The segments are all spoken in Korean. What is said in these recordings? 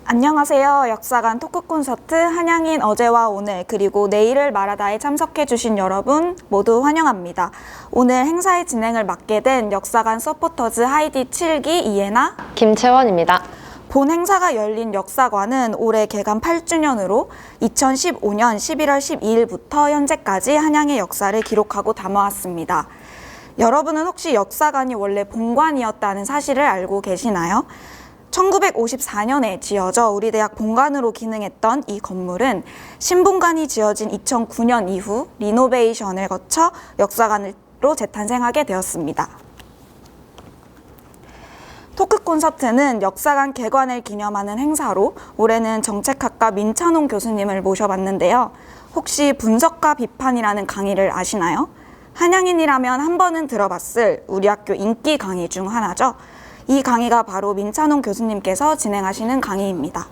안녕하세요. 역사관 토크 콘서트 한양인 어제와 오늘 그리고 내일을 말하다에 참석해주신 여러분 모두 환영합니다. 오늘 행사의 진행을 맡게 된 역사관 서포터즈 하이디 7기 이예나 김채원입니다. 본 행사가 열린 역사관은 올해 개관 8주년으로 2015년 11월 12일부터 현재까지 한양의 역사를 기록하고 담아왔습니다. 여러분은 혹시 역사관이 원래 본관이었다는 사실을 알고 계시나요? 1954년에 지어져 우리 대학 본관으로 기능했던 이 건물은 신본관이 지어진 2009년 이후 리노베이션을 거쳐 역사관으로 재탄생하게 되었습니다. 토크 콘서트는 역사관 개관을 기념하는 행사로 올해는 정책학과 민찬홍 교수님을 모셔봤는데요. 혹시 분석과 비판이라는 강의를 아시나요? 한양인이라면 한 번은 들어봤을 우리 학교 인기 강의 중 하나죠. 이 강의가 바로 민찬홍 교수님께서 진행하시는 강의입니다.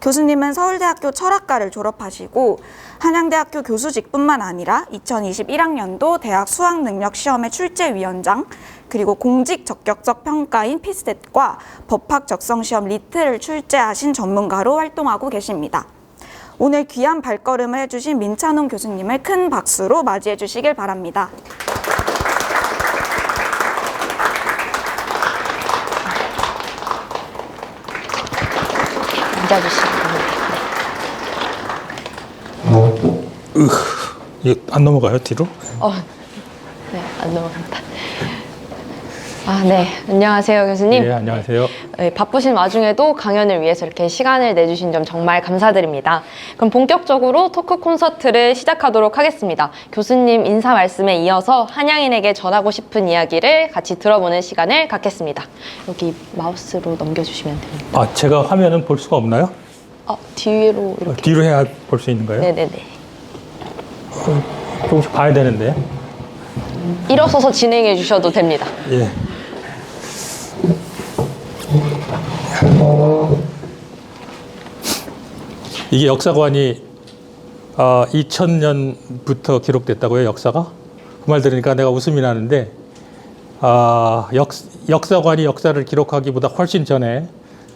교수님은 서울대학교 철학과를 졸업하시고 한양대학교 교수직뿐만 아니라 2021학년도 대학 수학능력시험의 출제위원장 그리고 공직 적격적 평가인 피스텟과 법학 적성시험 리트를 출제하신 전문가로 활동하고 계십니다. 오늘 귀한 발걸음을 해주신 민찬홍 교수님을 큰 박수로 맞이해 주시길 바랍니다. 이게 안 넘어가요, 뒤로? 네, 안 넘어갑니다. 네. 안녕하세요, 교수님. 네, 안녕하세요. 네, 바쁘신 와중에도 강연을 위해서 이렇게 시간을 내주신 점 정말 감사드립니다. 그럼 본격적으로 토크 콘서트를 시작하도록 하겠습니다. 교수님 인사 말씀에 이어서 한양인에게 전하고 싶은 이야기를 같이 들어보는 시간을 갖겠습니다. 여기 마우스로 넘겨주시면 됩니다. 제가 화면은 볼 수가 없나요? 뒤로 이렇게. 뒤로 해야 볼 수 있는 거예요? 네네네. 조금씩 봐야 되는데. 일어서서 진행해 주셔도 됩니다. 예. 이게 역사관이 2000년부터 기록됐다고요, 역사가? 그 말 들으니까 내가 웃음이 나는데 역사관이 역사를 기록하기보다 훨씬 전에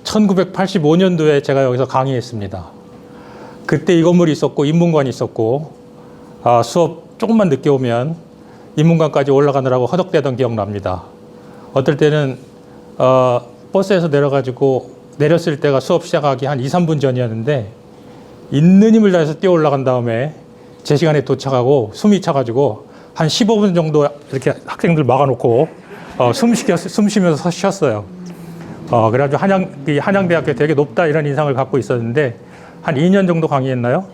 1985년도에 제가 여기서 강의했습니다. 그때 이 건물이 있었고 인문관이 있었고 수업 조금만 늦게 오면 인문관까지 올라가느라고 허덕대던 기억납니다. 어떨 때는 버스에서 내려가지고 내렸을 때가 수업 시작하기 한 2, 3분 전이었는데 있는 힘을 다해서 뛰어 올라간 다음에 제 시간에 도착하고 숨이 차가지고 한 15분 정도 이렇게 학생들 막아놓고 숨 쉬면서 쉬었어요. 그래가지고 한양대학교 되게 높다 이런 인상을 갖고 있었는데 한 2년 정도 강의했나요?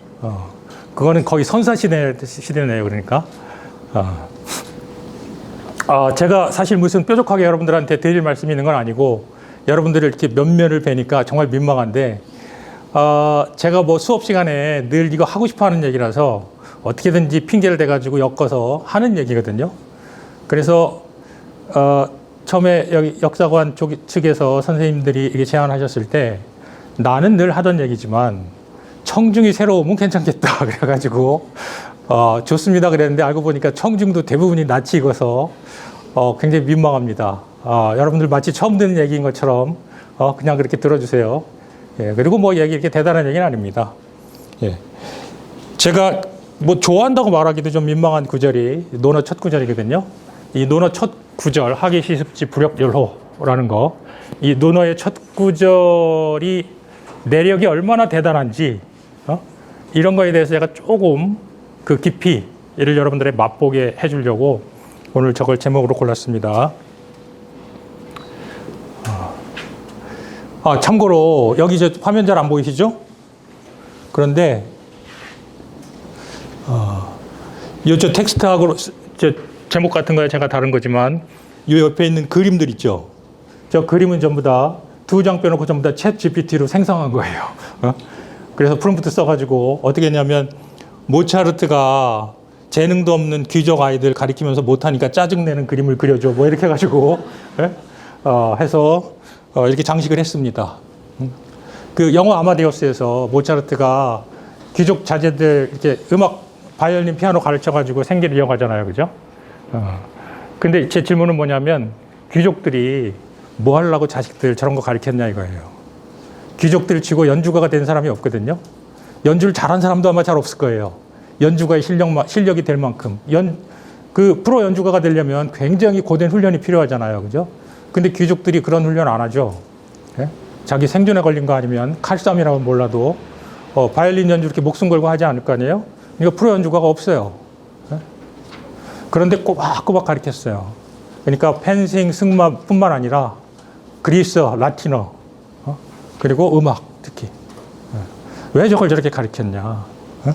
그거는 거의 선사시대네요, 그러니까. 제가 사실 무슨 뾰족하게 여러분들한테 드릴 말씀이 있는 건 아니고 여러분들을 이렇게 면면을 뵈니까 정말 민망한데 제가 뭐 수업 시간에 늘 이거 하고 싶어 하는 얘기라서 어떻게든지 핑계를 대가지고 엮어서 하는 얘기거든요. 그래서 처음에 여기 역사관 측에서 선생님들이 이게 제안하셨을 때 나는 늘 하던 얘기지만 청중이 새로 오면 괜찮겠다 그래가지고 좋습니다 그랬는데 알고 보니까 청중도 대부분이 낯이 익어서 굉장히 민망합니다. 여러분들 마치 처음 듣는 얘기인 것처럼 그냥 그렇게 들어주세요. 예, 그리고 뭐 얘기 이렇게 대단한 얘기는 아닙니다. 예. 제가 뭐 좋아한다고 말하기도 좀 민망한 구절이 논어 첫 구절이거든요. 이 논어 첫 구절 하기 시습지 불역열호라는 거, 이 논어의 첫 구절이 내력이 얼마나 대단한지 이런 거에 대해서 제가 조금 그 깊이를 여러분들의 맛보게 해주려고 오늘 저걸 제목으로 골랐습니다. 참고로 여기 저 화면 잘 안 보이시죠? 그런데 저 텍스트하고 저 제목 같은 거에 제가 다른 거지만 이 옆에 있는 그림들 있죠? 저 그림은 전부 다 2장 빼놓고 전부 다 챗 GPT로 생성한 거예요. 그래서 프롬프트 써가지고 어떻게 했냐면 모차르트가 재능도 없는 귀족 아이들 가리키면서 못하니까 짜증내는 그림을 그려줘 뭐 이렇게 해가지고 해서 이렇게 장식을 했습니다. 그 영화 아마데우스에서 모차르트가 귀족 자제들 이렇게 음악 바이올린 피아노 가르쳐가지고 생계를 이어가잖아요, 그죠? 근데 제 질문은 뭐냐면 귀족들이 뭐 하려고 자식들 저런 거 가르쳤냐 이거예요. 귀족들 치고 연주가가 된 사람이 없거든요. 연주를 잘한 사람도 아마 잘 없을 거예요. 연주가의 실력이 될 만큼. 그 프로 연주가가 되려면 굉장히 고된 훈련이 필요하잖아요. 그죠? 근데 귀족들이 그런 훈련 안 하죠. 예? 자기 생존에 걸린 거 아니면 칼싸움이라고 몰라도 바이올린 연주 이렇게 목숨 걸고 하지 않을 거 아니에요? 그러니까 프로 연주가가 없어요. 예? 그런데 꼬박꼬박 가르쳤어요. 그러니까 펜싱, 승마뿐만 아니라 그리스, 라틴어, 그리고 음악 특히. 예. 왜 저걸 저렇게 가르쳤냐? 예?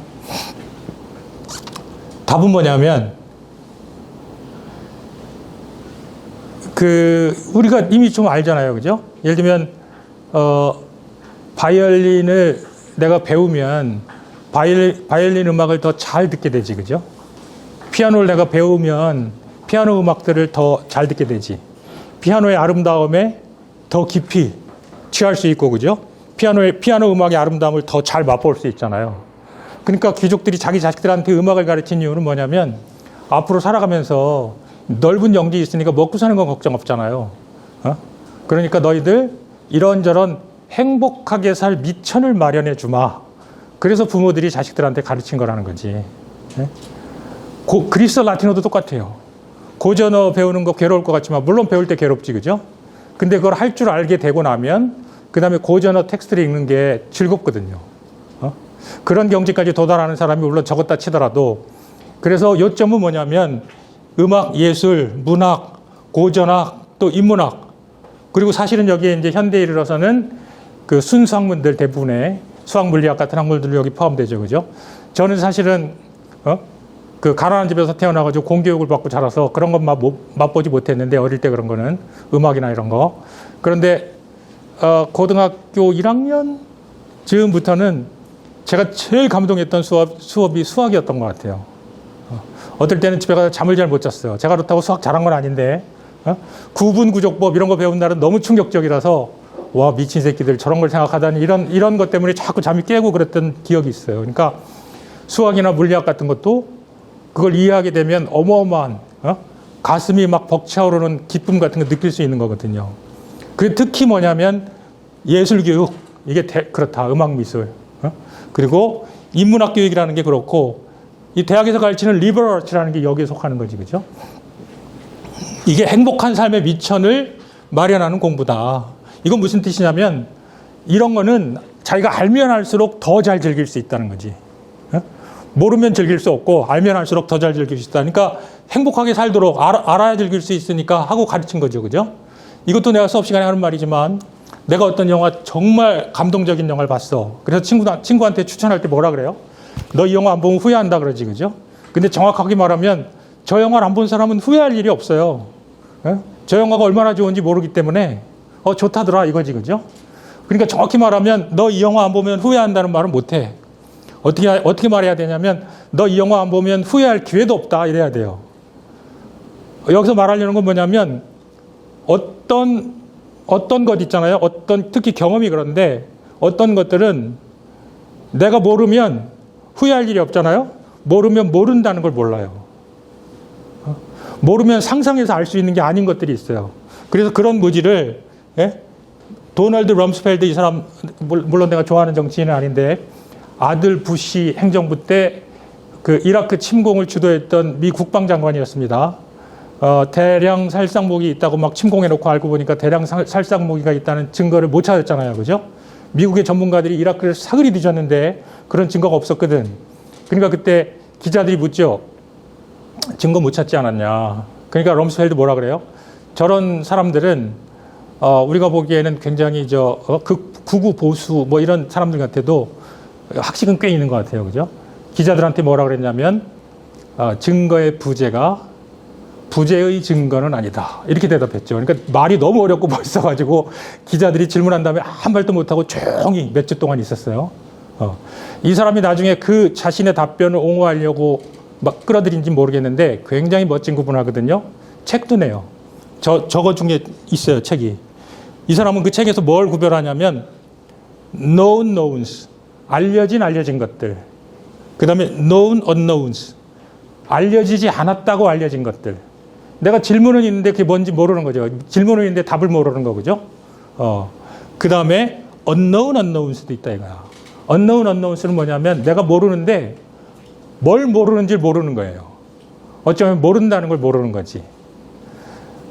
답은 뭐냐면 우리가 이미 좀 알잖아요. 그죠? 예를 들면, 바이올린을 내가 배우면 바이올린 음악을 더 잘 듣게 되지. 그죠? 피아노를 내가 배우면 피아노 음악들을 더 잘 듣게 되지. 피아노의 아름다움에 더 깊이 취할 수 있고, 그죠? 피아노 음악의 아름다움을 더 잘 맛볼 수 있잖아요. 그러니까 귀족들이 자기 자식들한테 음악을 가르친 이유는 뭐냐면 앞으로 살아가면서 넓은 영지 있으니까 먹고 사는 건 걱정 없잖아요. 그러니까 너희들 이런저런 행복하게 살 미천을 마련해 주마. 그래서 부모들이 자식들한테 가르친 거라는 거지. 그리스 라틴어도 똑같아요. 고전어 배우는 거 괴로울 것 같지만 물론 배울 때 괴롭지, 그죠? 근데 그걸 할 줄 알게 되고 나면 그 다음에 고전어 텍스트를 읽는 게 즐겁거든요. 그런 경지까지 도달하는 사람이 물론 적었다 치더라도, 그래서 요점은 뭐냐면 음악, 예술, 문학, 고전학, 또 인문학, 그리고 사실은 여기에 이제 현대에 이르러서는 그 순수학문들 대부분의 수학, 물리학 같은 학문들도 여기 포함되죠. 그죠? 저는 사실은 그 가난한 집에서 태어나가지고 공교육을 받고 자라서 그런 것 맛보지 못했는데, 어릴 때 그런 거는 음악이나 이런 거. 그런데 고등학교 1학년 즈음부터는 제가 제일 감동했던 수업이 수학이었던 것 같아요. 어떨 때는 집에 가서 잠을 잘 못 잤어요. 제가 그렇다고 수학 잘한 건 아닌데 구분구족법 이런 거 배운 날은 너무 충격적이라서 와, 미친 새끼들 저런 걸 생각하다니, 이런 것 때문에 자꾸 잠이 깨고 그랬던 기억이 있어요. 그러니까 수학이나 물리학 같은 것도 그걸 이해하게 되면 어마어마한 가슴이 막 벅차오르는 기쁨 같은 거 느낄 수 있는 거거든요. 그게 특히 뭐냐면 예술교육, 이게 그렇다. 음악, 미술. 그리고 인문학 교육이라는 게 그렇고, 이 대학에서 가르치는 리버럴 아츠라는 게 여기에 속하는 거지. 그죠? 이게 행복한 삶의 미천을 마련하는 공부다. 이건 무슨 뜻이냐면 이런 거는 자기가 알면 알수록 더 잘 즐길 수 있다는 거지. 모르면 즐길 수 없고 알면 알수록 더 잘 즐길 수 있다. 그러니까 행복하게 살도록 알아야 즐길 수 있으니까 하고 가르친 거죠. 그죠? 이것도 내가 수업 시간에 하는 말이지만, 내가 어떤 영화, 정말 감동적인 영화를 봤어. 그래서 친구한테 추천할 때 뭐라 그래요? 너 이 영화 안 보면 후회한다 그러지. 그죠? 근데 정확하게 말하면 저 영화를 안 본 사람은 후회할 일이 없어요. 저 영화가 얼마나 좋은지 모르기 때문에 좋다더라 이거지. 그죠? 그러니까 정확히 말하면 너 이 영화 안 보면 후회한다는 말은 못해. 어떻게 말해야 되냐면 너 이 영화 안 보면 후회할 기회도 없다 이래야 돼요. 여기서 말하려는 건 뭐냐면 어떤 것 있잖아요. 특히 경험이 그런데 어떤 것들은 내가 모르면 후회할 일이 없잖아요. 모르면 모른다는 걸 몰라요. 모르면 상상해서 알 수 있는 게 아닌 것들이 있어요. 그래서 그런 무지를 도널드 럼스펠드, 이 사람 물론 내가 좋아하는 정치인은 아닌데 아들 부시 행정부 때 그 이라크 침공을 주도했던 미 국방장관이었습니다. 대량 살상무기 있다고 막 침공해놓고 알고 보니까 대량 살상무기가 있다는 증거를 못 찾았잖아요. 그죠? 미국의 전문가들이 이라크를 사그리 뒤졌는데 그런 증거가 없었거든. 그러니까 그때 기자들이 묻죠. 증거 못 찾지 않았냐. 그러니까 럼스펠드 뭐라 그래요? 저런 사람들은 우리가 보기에는 굉장히 극우 보수 뭐 이런 사람들 같아도 학식은 꽤 있는 것 같아요. 그죠? 기자들한테 뭐라 그랬냐면 증거의 부재가 부재의 증거는 아니다. 이렇게 대답했죠. 그러니까 말이 너무 어렵고 멋있어가지고 기자들이 질문한 다음에 한 말도 못하고 조용히 몇 주 동안 있었어요. 이 사람이 나중에 그 자신의 답변을 옹호하려고 막 끌어들인지 모르겠는데 굉장히 멋진 구분하거든요. 책도 내요. 저거 중에 있어요, 책이. 이 사람은 그 책에서 뭘 구별하냐면 known knowns, 알려진 것들. 그 다음에 known unknowns, 알려지지 않았다고 알려진 것들. 내가 질문은 있는데 그게 뭔지 모르는 거죠. 질문은 있는데 답을 모르는 거죠. 그 다음에 unknown수도 있다 이거야. unknown수는 뭐냐면 내가 모르는데 뭘 모르는지 모르는 거예요. 어쩌면 모른다는 걸 모르는 거지.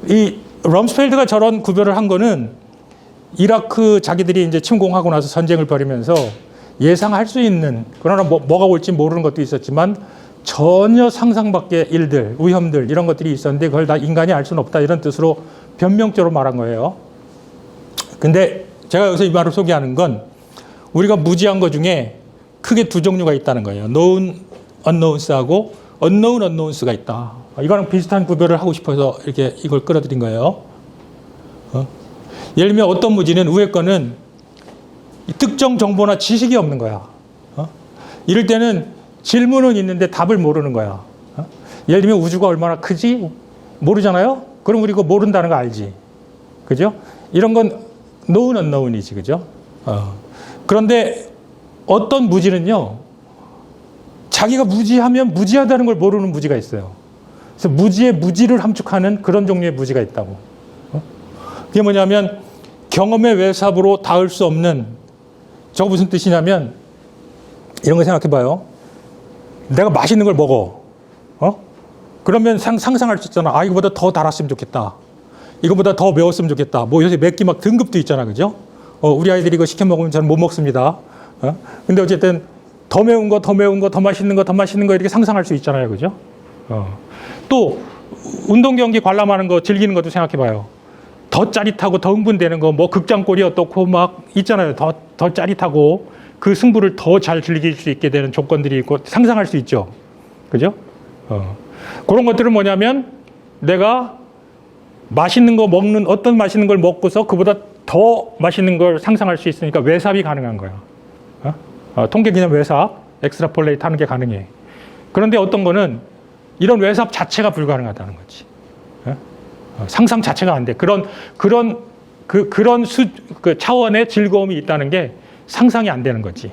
이 럼스펠드가 저런 구별을 한 거는 이라크 자기들이 이제 침공하고 나서 전쟁을 벌이면서 예상할 수 있는, 그러나 뭐가 올지 모르는 것도 있었지만 전혀 상상 밖의 일들, 위험들 이런 것들이 있었는데 그걸 다 인간이 알 수는 없다 이런 뜻으로 변명적으로 말한 거예요. 근데 제가 여기서 이 말을 소개하는 건 우리가 무지한 것 중에 크게 두 종류가 있다는 거예요. known unknowns하고 unknown unknowns가 있다. 이거랑 비슷한 구별을 하고 싶어서 이렇게 이걸 끌어들인 거예요. 예를 들면 어떤 무지는 위에 거는 특정 정보나 지식이 없는 거야. 이럴 때는 질문은 있는데 답을 모르는 거야. 예를 들면 우주가 얼마나 크지? 모르잖아요? 그럼 우리 그거 모른다는 거 알지. 그죠? 이런 건 known unknown이지. 그죠? 그런데 어떤 무지는요, 자기가 무지하면 무지하다는 걸 모르는 무지가 있어요. 그래서 무지의 무지를 함축하는 그런 종류의 무지가 있다고. 그게 뭐냐면 경험의 외삽으로 닿을 수 없는, 저거 무슨 뜻이냐면 이런 거 생각해 봐요. 내가 맛있는 걸 먹어. 그러면 상상할 수 있잖아. 아, 이거보다 더 달았으면 좋겠다. 이거보다 더 매웠으면 좋겠다. 뭐 요새 맵기 막 등급도 있잖아. 그죠? 우리 아이들이 이거 시켜 먹으면 저는 못 먹습니다. 근데 어쨌든 더 매운 거, 더 매운 거, 더 맛있는 거, 더 맛있는 거 이렇게 상상할 수 있잖아요. 그죠? 또 운동 경기 관람하는 거 즐기는 것도 생각해 봐요. 더 짜릿하고 더 흥분되는 거, 뭐 극장골이 어떻고 막 있잖아요. 더 짜릿하고 그 승부를 더 잘 즐길 수 있게 되는 조건들이 있고 상상할 수 있죠. 그죠? 그런 것들은 뭐냐면 내가 맛있는 거 먹는, 어떤 맛있는 걸 먹고서 그보다 더 맛있는 걸 상상할 수 있으니까 외삽이 가능한 거야. 통계 개념 외삽, 엑스트라폴레이트 하는 게 가능해. 그런데 어떤 거는 이런 외삽 자체가 불가능하다는 거지. 상상 자체가 안 돼. 그런 그 차원의 즐거움이 있다는 게 상상이 안 되는 거지.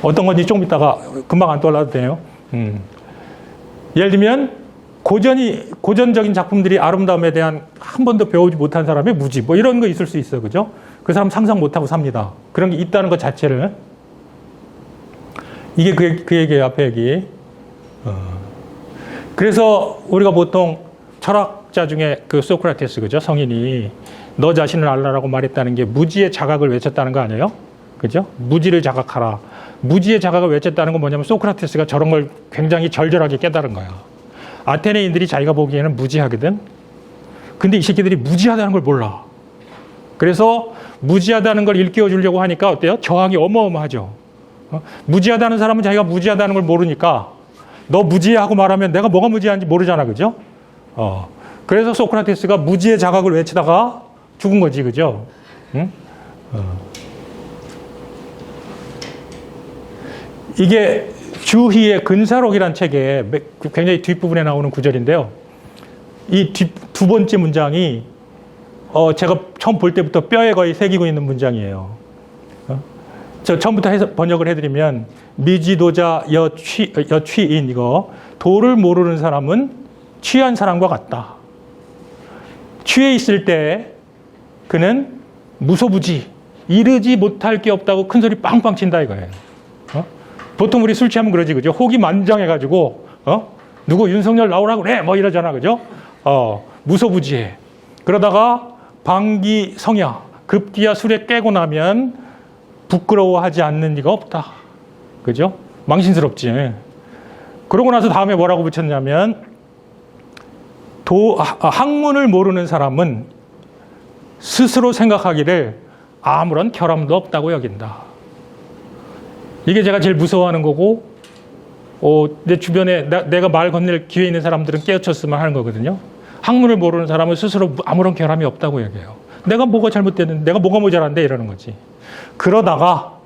어떤 건지 좀 이따가 금방 안 떠올라도 돼요. 예를 들면 고전적인 작품들이 아름다움에 대한 한 번도 배우지 못한 사람의 무지, 뭐 이런 거 있을 수 있어. 그죠? 그 사람 상상 못하고 삽니다. 그런 게 있다는 것 자체를. 이게 그 얘기예요. 앞에 얘기. 그래서 우리가 보통 철학자 중에 그 소크라테스, 그죠? 성인이 너 자신을 알라라고 말했다는 게 무지의 자각을 외쳤다는 거 아니에요? 그죠? 무지를 자각하라. 무지의 자각을 외쳤다는 건 뭐냐면 소크라테스가 저런 걸 굉장히 절절하게 깨달은 거야. 아테네인들이 자기가 보기에는 무지하거든. 근데 이 새끼들이 무지하다는 걸 몰라. 그래서 무지하다는 걸 일깨워 주려고 하니까 어때요? 저항이 어마어마하죠. 무지하다는 사람은 자기가 무지하다는 걸 모르니까 너 무지하고 말하면 내가 뭐가 무지한지 모르잖아. 그죠? 그래서 소크라테스가 무지의 자각을 외치다가 죽은 거지. 그죠? 응? 이게 주희의 근사록이란 책에 굉장히 뒷부분에 나오는 구절인데요. 이 두 번째 문장이 제가 처음 볼 때부터 뼈에 거의 새기고 있는 문장이에요. 저 처음부터 번역을 해드리면 미지도자 여취인, 이거 도를 모르는 사람은 취한 사람과 같다. 취해 있을 때 그는 무소부지, 이르지 못할 게 없다고 큰 소리 빵빵 친다 이거예요. 보통 우리 술 취하면 그러지, 그죠? 혹이 만장해가지고 누구 윤석열 나오라고 그래 뭐 이러잖아. 그죠? 무소부지해. 그러다가 방기성야, 급기야 술에 깨고 나면 부끄러워하지 않는 이가 없다. 그죠? 망신스럽지. 그러고 나서 다음에 뭐라고 붙였냐면 학문을 모르는 사람은 스스로 생각하기를 아무런 결함도 없다고 여긴다. 이게 제가 제일 무서워하는 거고, 내 주변에 내가 말 건넬 기회 있는 사람들은 깨우쳤으면 하는 거거든요. 학문을 모르는 사람은 스스로 아무런 결함이 없다고 여겨요. 내가 뭐가 잘못됐는데, 내가 뭐가 모자란데 이러는 거지. 그러다가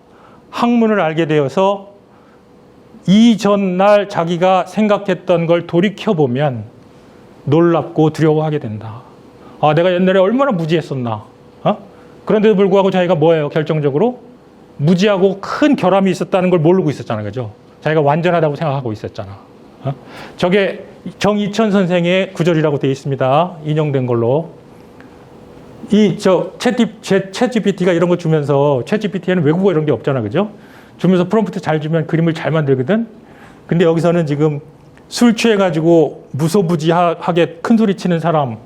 학문을 알게 되어서 이전날 자기가 생각했던 걸 돌이켜보면 놀랍고 두려워하게 된다. 아, 내가 옛날에 얼마나 무지했었나. 그런데도 불구하고 자기가 뭐예요? 결정적으로 무지하고 큰 결함이 있었다는 걸 모르고 있었잖아. 그죠? 자기가 완전하다고 생각하고 있었잖아. 저게 정이천 선생의 구절이라고 되어 있습니다. 인용된 걸로. 챗 GPT가 이런 거 주면서, 챗 GPT에는 외국어 이런 게 없잖아, 그죠? 주면서 프롬프트 잘 주면 그림을 잘 만들거든? 근데 여기서는 지금 술 취해가지고 무소부지하게 큰 소리 치는 사람의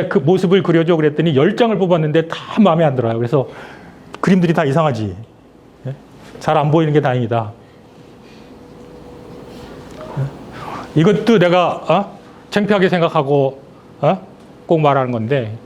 그 모습을 그려줘 그랬더니 10장을 뽑았는데 다 마음에 안 들어요. 그래서 그림들이 다 이상하지. 잘 안 보이는 게 다행이다. 이것도 내가 창피하게 생각하고 꼭 말하는 건데,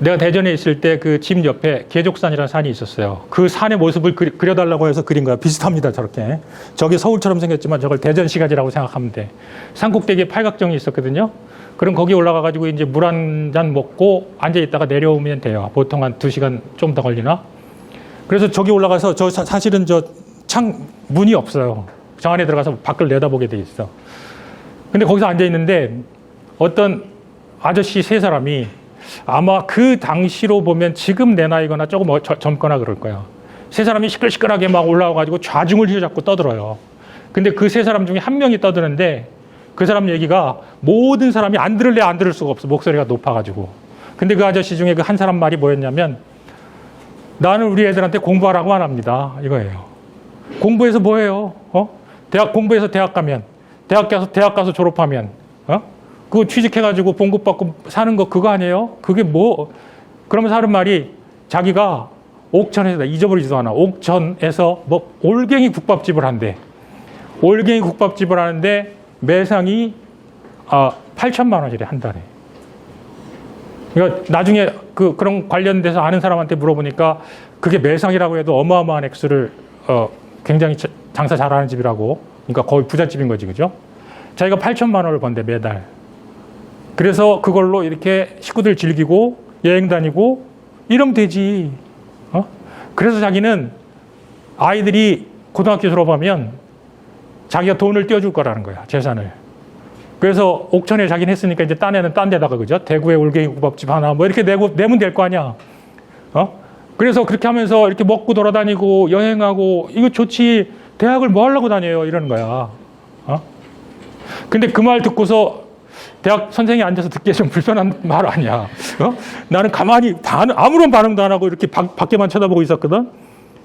내가 대전에 있을 때 그 집 옆에 계족산이라는 산이 있었어요. 그 산의 모습을 그려달라고 해서 그린 거야. 비슷합니다, 저렇게. 저게 서울처럼 생겼지만 저걸 대전시가지라고 생각하면 돼. 산꼭대기에 팔각정이 있었거든요. 그럼 거기 올라가가지고 이제 물 한 잔 먹고 앉아있다가 내려오면 돼요. 보통 한 2시간 좀 더 걸리나? 그래서 저기 올라가서 사실은 문이 없어요. 저 안에 들어가서 밖을 내다보게 돼 있어. 근데 거기서 앉아있는데 어떤 아저씨 3사람이 아마 그 당시로 보면 지금 내 나이거나 조금 젊거나 그럴 거야. 3사람이 시끌시끌하게 막 올라와가지고 좌중을 휘어잡고 떠들어요. 근데 그 3사람 중에 한 명이 떠드는데 그 사람 얘기가 모든 사람이 안 들을래 안 들을 수가 없어. 목소리가 높아가지고. 근데 그 아저씨 중에 그 한 사람 말이 뭐였냐면, 나는 우리 애들한테 공부하라고 안 합니다. 이거예요. 공부해서 뭐해요? 공부해서 대학 가면, 대학 가서 졸업하면, 그거 취직해가지고 봉급받고 사는 거 그거 아니에요? 그게 뭐? 그러면서 하는 말이 자기가 옥천에서, 잊어버리지도 않아. 옥천에서 뭐 올갱이 국밥집을 한대. 올갱이 국밥집을 하는데 매상이 8천만 원이래, 한 달에. 그러니까 나중에 그런 관련돼서 아는 사람한테 물어보니까 그게 매상이라고 해도 어마어마한 액수를 굉장히 장사 잘하는 집이라고. 그러니까 거의 부잣집인 거지, 그죠? 자기가 8천만 원을 번대, 매달. 그래서 그걸로 이렇게 식구들 즐기고 여행 다니고 이러면 되지. 그래서 자기는 아이들이 고등학교 졸업하면 자기가 돈을 떼어줄 거라는 거야, 재산을. 그래서 옥천에 자기는 했으니까 이제 딴 애는 딴 데다가, 그죠? 대구에 올갱이 국밥집 하나 뭐 이렇게 내면 될 거 아니야. 그래서 그렇게 하면서 이렇게 먹고 돌아다니고 여행하고 이거 좋지. 대학을 뭐 하려고 다녀요? 이러는 거야. 근데 그 말 듣고서 대학 선생이 앉아서 듣기에 좀 불편한 말 아니야. 나는 가만히 아무런 반응도 안 하고 이렇게 밖에만 쳐다보고 있었거든.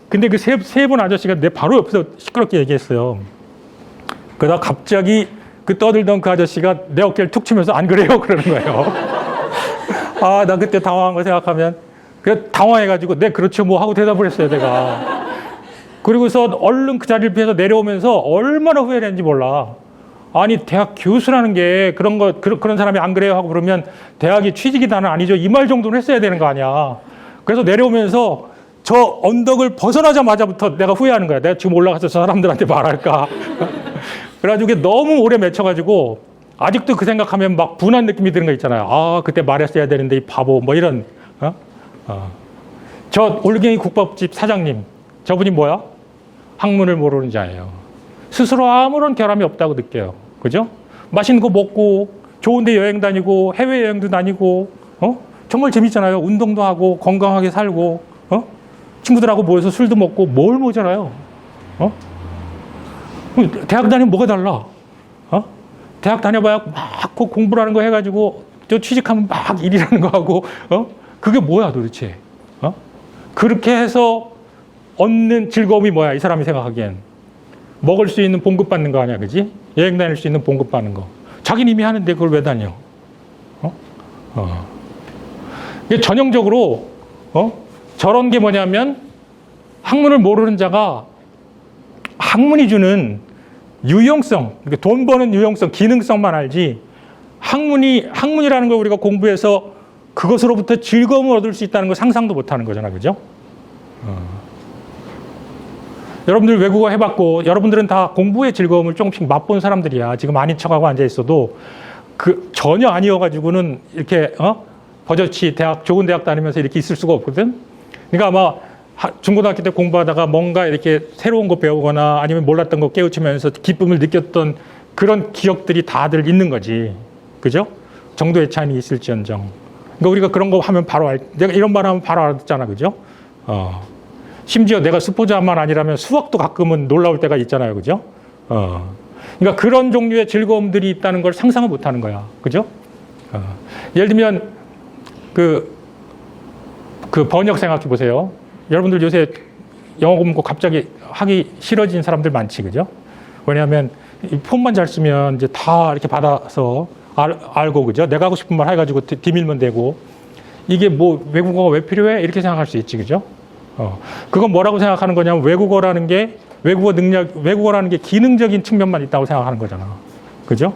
근데 그 세 분 아저씨가 내 바로 옆에서 시끄럽게 얘기했어요. 그러다 갑자기 그 떠들던 그 아저씨가 내 어깨를 툭 치면서 안 그래요? 그러는 거예요. 나 그때 당황한 거 생각하면. 그래서 당황해가지고 네, 그렇죠 뭐 하고 대답을 했어요, 내가. 그리고서 얼른 그 자리를 피해서 내려오면서 얼마나 후회를 했는지 몰라. 아니, 대학 교수라는 게 그런 사람이 안 그래요? 하고 그러면 대학이 취직이다는 아니죠. 이 말 정도는 했어야 되는 거 아니야. 그래서 내려오면서 저 언덕을 벗어나자마자부터 내가 후회하는 거야. 내가 지금 올라가서 저 사람들한테 말할까. 그래가지고 이게 너무 오래 맺혀가지고 아직도 그 생각하면 막 분한 느낌이 드는 거 있잖아요. 그때 말했어야 되는데 이 바보 뭐 이런. 저 올갱이 국밥집 사장님, 저분이 뭐야? 학문을 모르는 자예요. 스스로 아무런 결함이 없다고 느껴요. 그죠? 맛있는 거 먹고 좋은 데 여행 다니고 해외여행도 다니고 정말 재밌잖아요. 운동도 하고 건강하게 살고 친구들하고 모여서 술도 먹고 뭘 모자라요. 대학 다니면 뭐가 달라? 대학 다녀봐야 막 공부라는 거 해가지고 저 취직하면 막 일이라는 거 하고 그게 뭐야 도대체? 그렇게 해서 얻는 즐거움이 뭐야? 이 사람이 생각하기엔 먹을 수 있는 봉급 받는 거 아니야, 그지? 여행 다닐 수 있는 봉급 받는 거. 자기는 이미 하는데 그걸 왜 다녀? 이게 전형적으로 저런 게 뭐냐면 학문을 모르는 자가 학문이 주는 유용성, 돈 버는 유용성, 기능성만 알지 학문이라는 걸 우리가 공부해서 그것으로부터 즐거움을 얻을 수 있다는 걸 상상도 못하는 거잖아, 그죠? 여러분들 외국어 해봤고 여러분들은 다 공부의 즐거움을 조금씩 맛본 사람들이야. 지금 아닌 척하고 앉아 있어도 전혀 아니어가지고는 이렇게 버젓이 좋은 대학 다니면서 이렇게 있을 수가 없거든. 그러니까 아마 중고등학교 때 공부하다가 뭔가 이렇게 새로운 거 배우거나 아니면 몰랐던 거 깨우치면서 기쁨을 느꼈던 그런 기억들이 다들 있는 거지. 그죠? 정도의 차이는 있을지언정. 그러니까 우리가 그런 거 하면 내가 이런 말 하면 바로 알아듣잖아. 그죠? 심지어 내가 스포자만 아니라면 수학도 가끔은 놀라울 때가 있잖아요. 그죠? 그러니까 그런 종류의 즐거움들이 있다는 걸 상상을 못 하는 거야. 그죠? 예를 들면, 그 번역 생각해 보세요. 여러분들 요새 영어 공부 갑자기 하기 싫어진 사람들 많지, 그죠? 왜냐하면 이 폰만 잘 쓰면 이제 다 이렇게 받아서 알고, 그죠? 내가 하고 싶은 말 해가지고 뒤밀면 되고, 이게 뭐 외국어가 왜 필요해? 이렇게 생각할 수 있지, 그죠? 그건 뭐라고 생각하는 거냐면 외국어라는 게 외국어라는 게 기능적인 측면만 있다고 생각하는 거잖아, 그죠?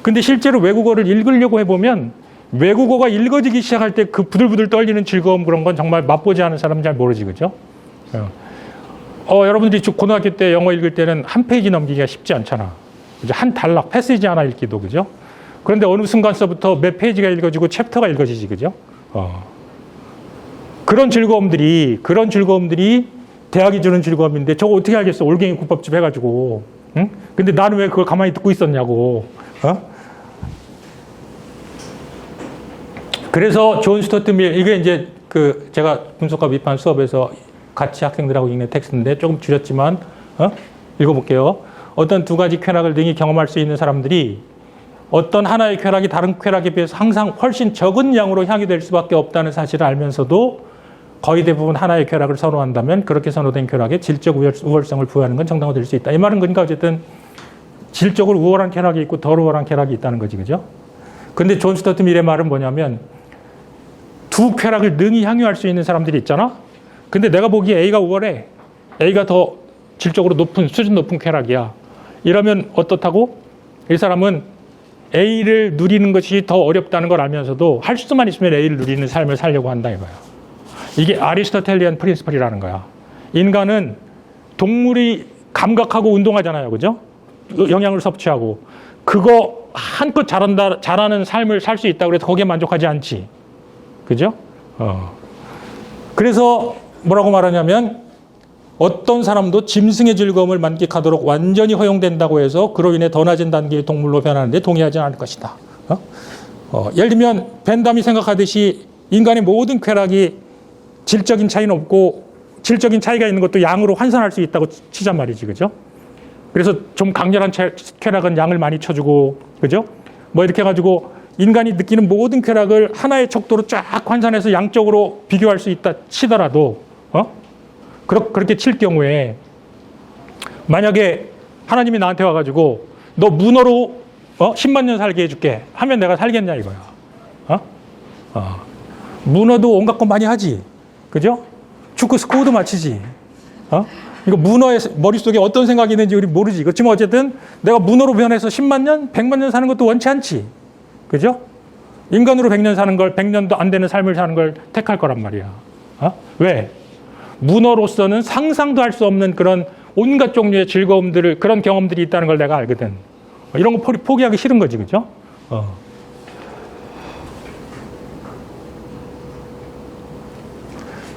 근데 실제로 외국어를 읽으려고 해보면 외국어가 읽어지기 시작할 때 그 부들부들 떨리는 즐거움, 그런 건 정말 맛보지 않은 사람은 잘 모르지, 그죠? 여러분들이 고등학교 때 영어 읽을 때는 한 페이지 넘기기가 쉽지 않잖아. 그죠? 한 단락, 패시지 하나 읽기도, 그죠? 그런데 어느 순간서부터 몇 페이지가 읽어지고 챕터가 읽어지지, 그죠? 그런 즐거움들이 대학이 주는 즐거움인데 저거 어떻게 알겠어? 올갱이 국밥집 해가지고. 응? 근데 나는 왜 그걸 가만히 듣고 있었냐고. 그래서 존 스튜어트 밀, 이게 이제 제가 분석과 비판 수업에서 같이 학생들하고 읽는 텍스트인데 조금 줄였지만, 읽어볼게요. 어떤 두 가지 쾌락을 능히 경험할 수 있는 사람들이 어떤 하나의 쾌락이 다른 쾌락에 비해서 항상 훨씬 적은 양으로 향이 될 수밖에 없다는 사실을 알면서도 거의 대부분 하나의 쾌락을 선호한다면 그렇게 선호된 쾌락에 질적 우월성을 부여하는 건 정당화될 수 있다. 이 말은 그러니까 어쨌든 질적으로 우월한 쾌락이 있고 덜 우월한 쾌락이 있다는 거지, 그죠? 근데 존 스튜어트 밀의 말은 뭐냐면 두 쾌락을 능히 향유할 수 있는 사람들이 있잖아? 근데 내가 보기에 A가 우월해. A가 더 질적으로 수준 높은 쾌락이야. 이러면 어떻다고? 이 사람은 A를 누리는 것이 더 어렵다는 걸 알면서도 할 수만 있으면 A를 누리는 삶을 살려고 한다 이거야. 이게 아리스토텔리안 프린시플이라는 거야. 인간은 동물이 감각하고 운동하잖아요, 그죠? 영양을 섭취하고. 그거 한껏 잘하는 삶을 살 수 있다고 해서 거기에 만족하지 않지. 그죠? 그래서 뭐라고 말하냐면 어떤 사람도 짐승의 즐거움을 만끽하도록 완전히 허용된다고 해서 그로 인해 더 낮은 단계의 동물로 변하는데 동의하지 않을 것이다. 예를 들면 벤담이 생각하듯이 인간의 모든 쾌락이 질적인 차이는 없고 질적인 차이가 있는 것도 양으로 환산할 수 있다고 치잔 말이지, 그죠? 그래서 좀 강렬한 쾌락은 양을 많이 쳐주고, 그죠? 뭐 이렇게 해가지고 인간이 느끼는 모든 쾌락을 하나의 척도로 쫙 환산해서 양적으로 비교할 수 있다 치더라도, 그렇게 칠 경우에 만약에 하나님이 나한테 와가지고 너 문어로 10만 년 살게 해줄게 하면 내가 살겠냐 이거야. 문어도 온갖 거 많이 하지, 그죠? 축구 스코어도 맞히지. 이거 문어의 머릿속에 어떤 생각이 있는지 우리 모르지. 그렇지만 어쨌든 내가 문어로 변해서 10만 년, 100만 년 사는 것도 원치 않지. 그죠? 인간으로 100년 사는 걸, 100년도 안 되는 삶을 사는 걸 택할 거란 말이야. 왜? 문어로서는 상상도 할 수 없는 그런 온갖 종류의 즐거움들을, 그런 경험들이 있다는 걸 내가 알거든. 이런 거 포기하기 싫은 거지, 그죠?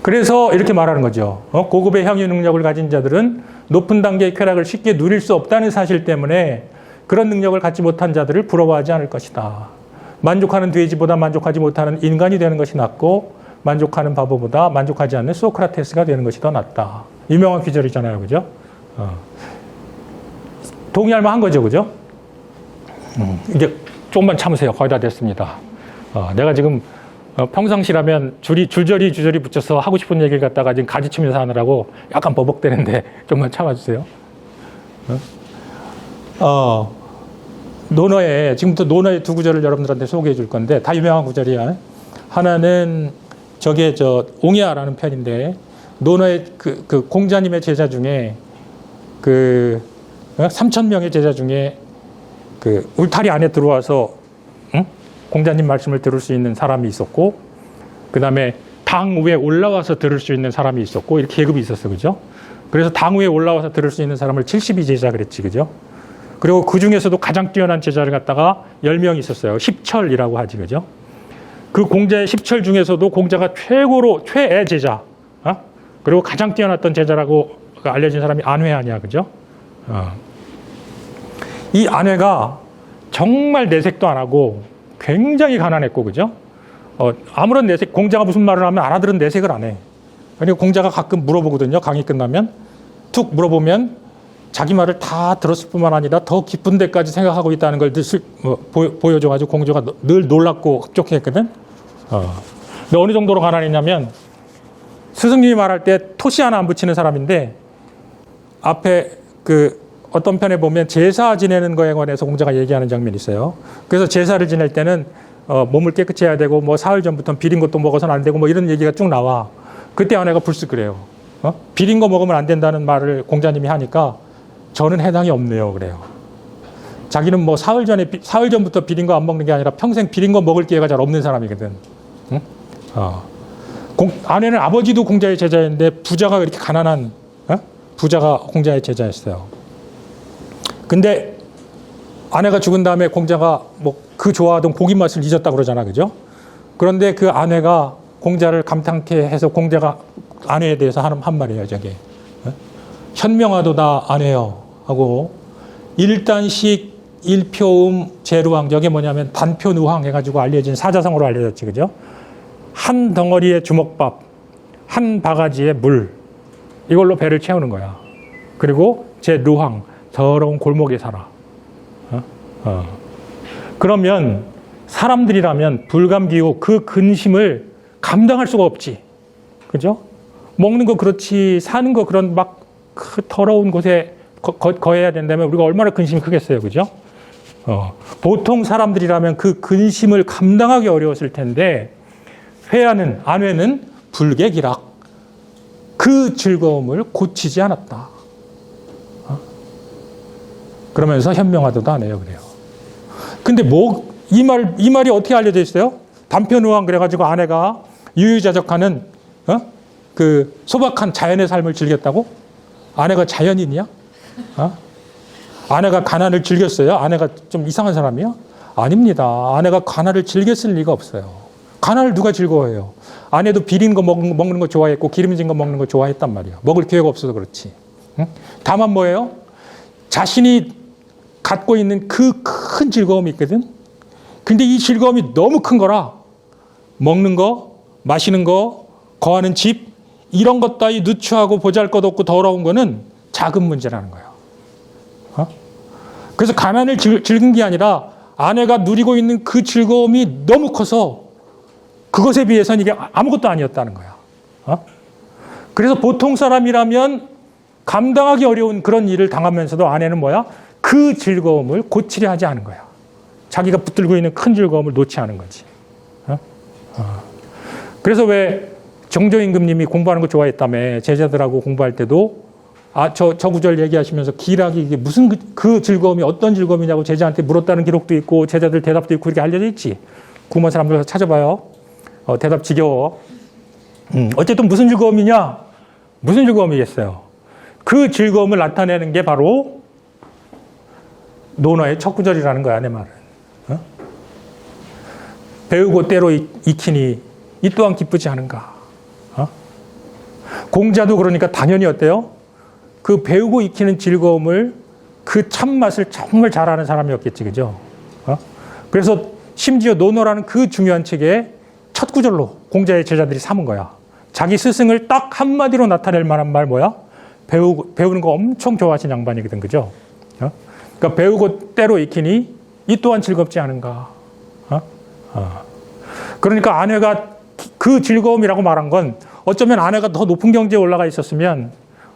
그래서 이렇게 말하는 거죠. 고급의 향유 능력을 가진 자들은 높은 단계의 쾌락을 쉽게 누릴 수 없다는 사실 때문에 그런 능력을 갖지 못한 자들을 부러워하지 않을 것이다. 만족하는 돼지보다 만족하지 못하는 인간이 되는 것이 낫고 만족하는 바보보다 만족하지 않는 소크라테스가 되는 것이 더 낫다. 유명한 귀절이잖아요, 그죠? 동의할 만한 거죠, 그죠? 이제 조금만 참으세요. 거의 다 됐습니다. 내가 지금 평상시라면 줄줄이 붙여서 하고 싶은 얘기를 갖다가 지금 가지치면서 하느라고 약간 버벅대는데 좀만 참아주세요. 논어에, 지금부터 논어의 두 구절을 여러분들한테 소개해 줄 건데 다 유명한 구절이야. 하나는 옹야라는 편인데 논어의 그 공자님의 제자 중에 3,000명의 제자 중에 울타리 안에 들어와서 공자님 말씀을 들을 수 있는 사람이 있었고, 그 다음에 당 위에 올라와서 들을 수 있는 사람이 있었고, 이렇게 계급이 있었어, 그죠? 그래서 당 위에 올라와서 들을 수 있는 사람을 72제자 그랬지, 그죠? 그리고 그 중에서도 가장 뛰어난 제자를 갖다가 10명이 있었어요. 십철이라고 하지, 그죠? 그 공자의 십철 중에서도 공자가 최애 제자, 그리고 가장 뛰어났던 제자라고 알려진 사람이 안회 아니야, 그죠? 이 안회가 정말 내색도 안 하고 굉장히 가난했고, 그죠? 아무런 공자가 무슨 말을 하면 알아들은 내색을 안 해. 그리고 공자가 가끔 물어보거든요. 강의 끝나면 툭 물어보면 자기 말을 다 들었을 뿐만 아니라 더 깊은 데까지 생각하고 있다는 걸 보여줘가지고 공자가 늘 놀랍고 흡족했거든. 근데 어느 정도로 가난했냐면 스승님이 말할 때 토시 하나 안 붙이는 사람인데 앞에 그 어떤 편에 보면 제사 지내는 거에 관해서 공자가 얘기하는 장면이 있어요. 그래서 제사를 지낼 때는 몸을 깨끗이 해야 되고 뭐 사흘 전부터 비린 것도 먹어서는 안 되고 뭐 이런 얘기가 쭉 나와. 그때 아내가 불쑥 그래요. 비린 거 먹으면 안 된다는 말을 공자님이 하니까 저는 해당이 없네요. 그래요. 자기는 뭐 사흘 전부터 비린 거 안 먹는 게 아니라 평생 비린 거 먹을 기회가 잘 없는 사람이거든. 응? 아내는 아버지도 공자의 제자였는데 부자가 이렇게 가난한 부자가 공자의 제자였어요. 근데 아내가 죽은 다음에 공자가 뭐 그 좋아하던 고기 맛을 잊었다 그러잖아, 그죠? 그런데 그 아내가 공자를 감탄케 해서 공자가 아내에 대해서 한 말이에요, 저게. 현명하도다 아내여 하고 일단식 일표음 제루왕, 저게 뭐냐면 단표누황 해가지고 알려진 사자성어로 알려졌지, 그죠? 한 덩어리의 주먹밥, 한 바가지의 물, 이걸로 배를 채우는 거야. 그리고 제 루황, 더러운 골목에 살아. 그러면 사람들이라면 불감기호 그 근심을 감당할 수가 없지. 그죠? 먹는 거 그렇지, 사는 거 그런 막 그 더러운 곳에 거해야 된다면 우리가 얼마나 근심이 크겠어요. 그죠? 보통 사람들이라면 그 근심을 감당하기 어려웠을 텐데 안회는 불객이락 그 즐거움을 고치지 않았다. 그러면서 현명하도다 아내요. 그래요. 근데 뭐 이 말이 어떻게 알려져 있어요? 단편우왕 그래가지고 아내가 유유자적하는 그 소박한 자연의 삶을 즐겼다고? 아내가 자연인이야? 아내가 가난을 즐겼어요? 아내가 좀 이상한 사람이야? 아닙니다. 아내가 가난을 즐겼을 리가 없어요. 가난을 누가 즐거워해요? 아내도 비린 거 먹는 거 좋아했고 기름진 거 먹는 거 좋아했단 말이야. 먹을 기회가 없어서 그렇지. 응? 다만 뭐예요? 자신이 갖고 있는 그 큰 즐거움이 있거든. 근데 이 즐거움이 너무 큰 거라 먹는 거, 마시는 거, 거하는 집 이런 것 따위 누추하고 보잘것없고 더러운 거는 작은 문제라는 거예요. 그래서 가난을 즐긴 게 아니라 아내가 누리고 있는 그 즐거움이 너무 커서 그것에 비해서는 이게 아무것도 아니었다는 거야. 그래서 보통 사람이라면 감당하기 어려운 그런 일을 당하면서도 아내는 뭐야? 그 즐거움을 고치려 하지 않은 거야. 자기가 붙들고 있는 큰 즐거움을 놓지 않은 거지. 그래서 왜 정조임금님이 공부하는 거 좋아했다며 제자들하고 공부할 때도 저 구절 얘기하시면서 기락이 이게 무슨 그 즐거움이 어떤 즐거움이냐고 제자한테 물었다는 기록도 있고 제자들 대답도 있고 이렇게 알려져 있지. 궁금한 사람들 찾아봐요. 대답 지겨워. 어쨌든 무슨 즐거움이냐? 무슨 즐거움이겠어요? 그 즐거움을 나타내는 게 바로 논어의 첫 구절이라는 거야, 내 말은. 배우고 때로 익히니 이 또한 기쁘지 않은가? 공자도 그러니까 당연히 어때요? 그 배우고 익히는 즐거움을 그 참맛을 정말 잘 아는 사람이었겠지, 그죠? 그래서 심지어 논어라는 그 중요한 책에 첫 구절로 공자의 제자들이 삼은 거야. 자기 스승을 딱 한마디로 나타낼 만한 말 뭐야? 배우는 거 엄청 좋아하신 양반이거든, 그죠? 그러니까 배우고 때로 익히니 이 또한 즐겁지 않은가? 그러니까 아내가 그 즐거움이라고 말한 건 어쩌면 아내가 더 높은 경지에 올라가 있었으면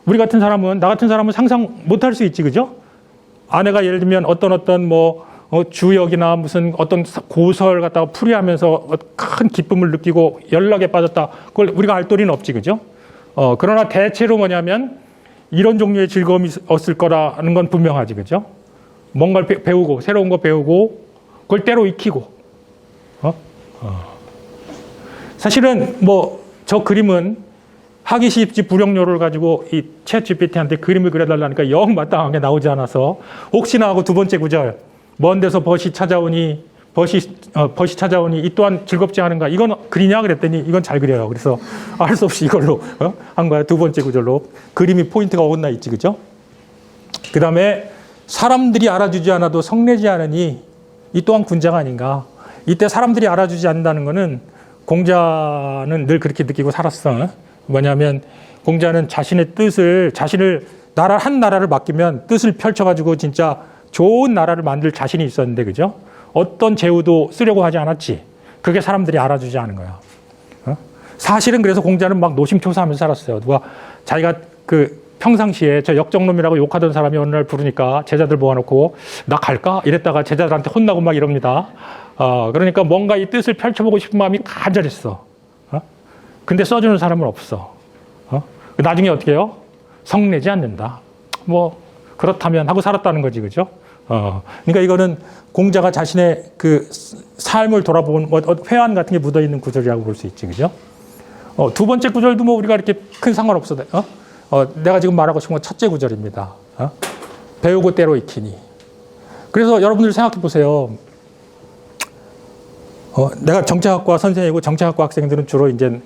나 같은 사람은 상상 못할 수 있지, 그죠? 아내가 예를 들면 어떤 주역이나 무슨 어떤 고설 갖다가 풀이하면서 큰 기쁨을 느끼고 연락에 빠졌다. 그걸 우리가 알 도리는 없지, 그죠? 그러나 대체로 뭐냐면 이런 종류의 즐거움이 있을 거라는 건 분명하지, 그죠? 뭔가를 배우고, 새로운 거 배우고, 그걸 때로 익히고. 사실은 저 그림은 하기 쉽지 불용료를 가지고 이 챗 GPT한테 그림을 그려달라니까 영 마땅하게 나오지 않아서 혹시나 하고 두 번째 구절 먼 데서 벗이 찾아오니 이 또한 즐겁지 않은가? 이건 그리냐? 그랬더니 이건 잘 그려요. 그래서 알 수 없이 이걸로 한 거야. 두 번째 구절로. 그림이 포인트가 어긋나 있지, 그죠? 그 다음에 사람들이 알아주지 않아도 성내지 않으니 이 또한 군자가 아닌가? 이때 사람들이 알아주지 않는다는 거는 공자는 늘 그렇게 느끼고 살았어. 뭐냐면 공자는 자신의 뜻을 한 나라를 맡기면 뜻을 펼쳐가지고 진짜 좋은 나라를 만들 자신이 있었는데, 그죠? 어떤 재우도 쓰려고 하지 않았지. 그게 사람들이 알아주지 않은 거야. 사실은 그래서 공자는 막 노심초사하면서 살았어요. 누가 자기가 그 평상시에 저 역정놈이라고 욕하던 사람이 어느 날 부르니까 제자들 모아놓고 나 갈까? 이랬다가 제자들한테 혼나고 막 이럽니다. 그러니까 뭔가 이 뜻을 펼쳐보고 싶은 마음이 간절했어. 근데 써주는 사람은 없어. 나중에 어떻게 해요? 성내지 않는다. 뭐 그렇다면 하고 살았다는 거지, 그죠? 그러니까 이거는 공자가 자신의 그 삶을 돌아보는 뭐 회한 같은 게 묻어 있는 구절이라고 볼 수 있지, 그죠? 두 번째 구절도 뭐 우리가 이렇게 큰 상관없어. 내가 지금 말하고 싶은 건 첫째 구절입니다. 배우고 때로 익히니. 그래서 여러분들 생각해 보세요. 내가 정치학과 선생이고 정치학과 학생들은 주로 이제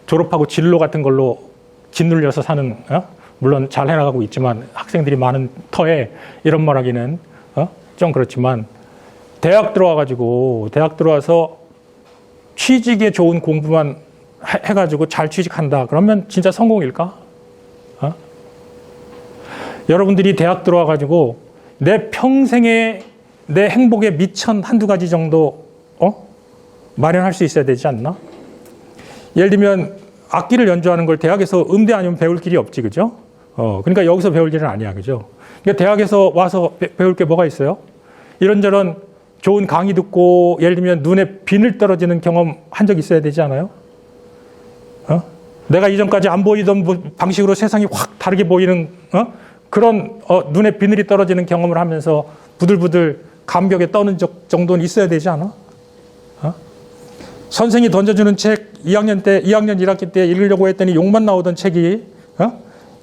졸업하고 진로 같은 걸로 짓눌려서 사는 물론 잘 해나가고 있지만 학생들이 많은 터에 이런 말 하기는 좀 그렇지만 대학 들어와서 취직에 좋은 공부만 해가지고 잘 취직한다. 그러면 진짜 성공일까? 여러분들이 대학 들어와가지고 내 평생에 내 행복의 미천 한두 가지 정도 마련할 수 있어야 되지 않나? 예를 들면 악기를 연주하는 걸 대학에서 음대 아니면 배울 길이 없지, 그죠? 그러니까 여기서 배울 일은 아니야, 그죠? 그러니까 대학에서 와서 배울 게 뭐가 있어요? 이런저런 좋은 강의 듣고 예를 들면 눈에 비늘 떨어지는 경험 한 적 있어야 되지 않아요? 내가 이전까지 안 보이던 방식으로 세상이 확 다르게 보이는 그런 눈에 비늘이 떨어지는 경험을 하면서 부들부들 감격에 떠는 정도는 있어야 되지 않아? 선생이 던져주는 책 2학년 1학기 때 읽으려고 했더니 욕만 나오던 책이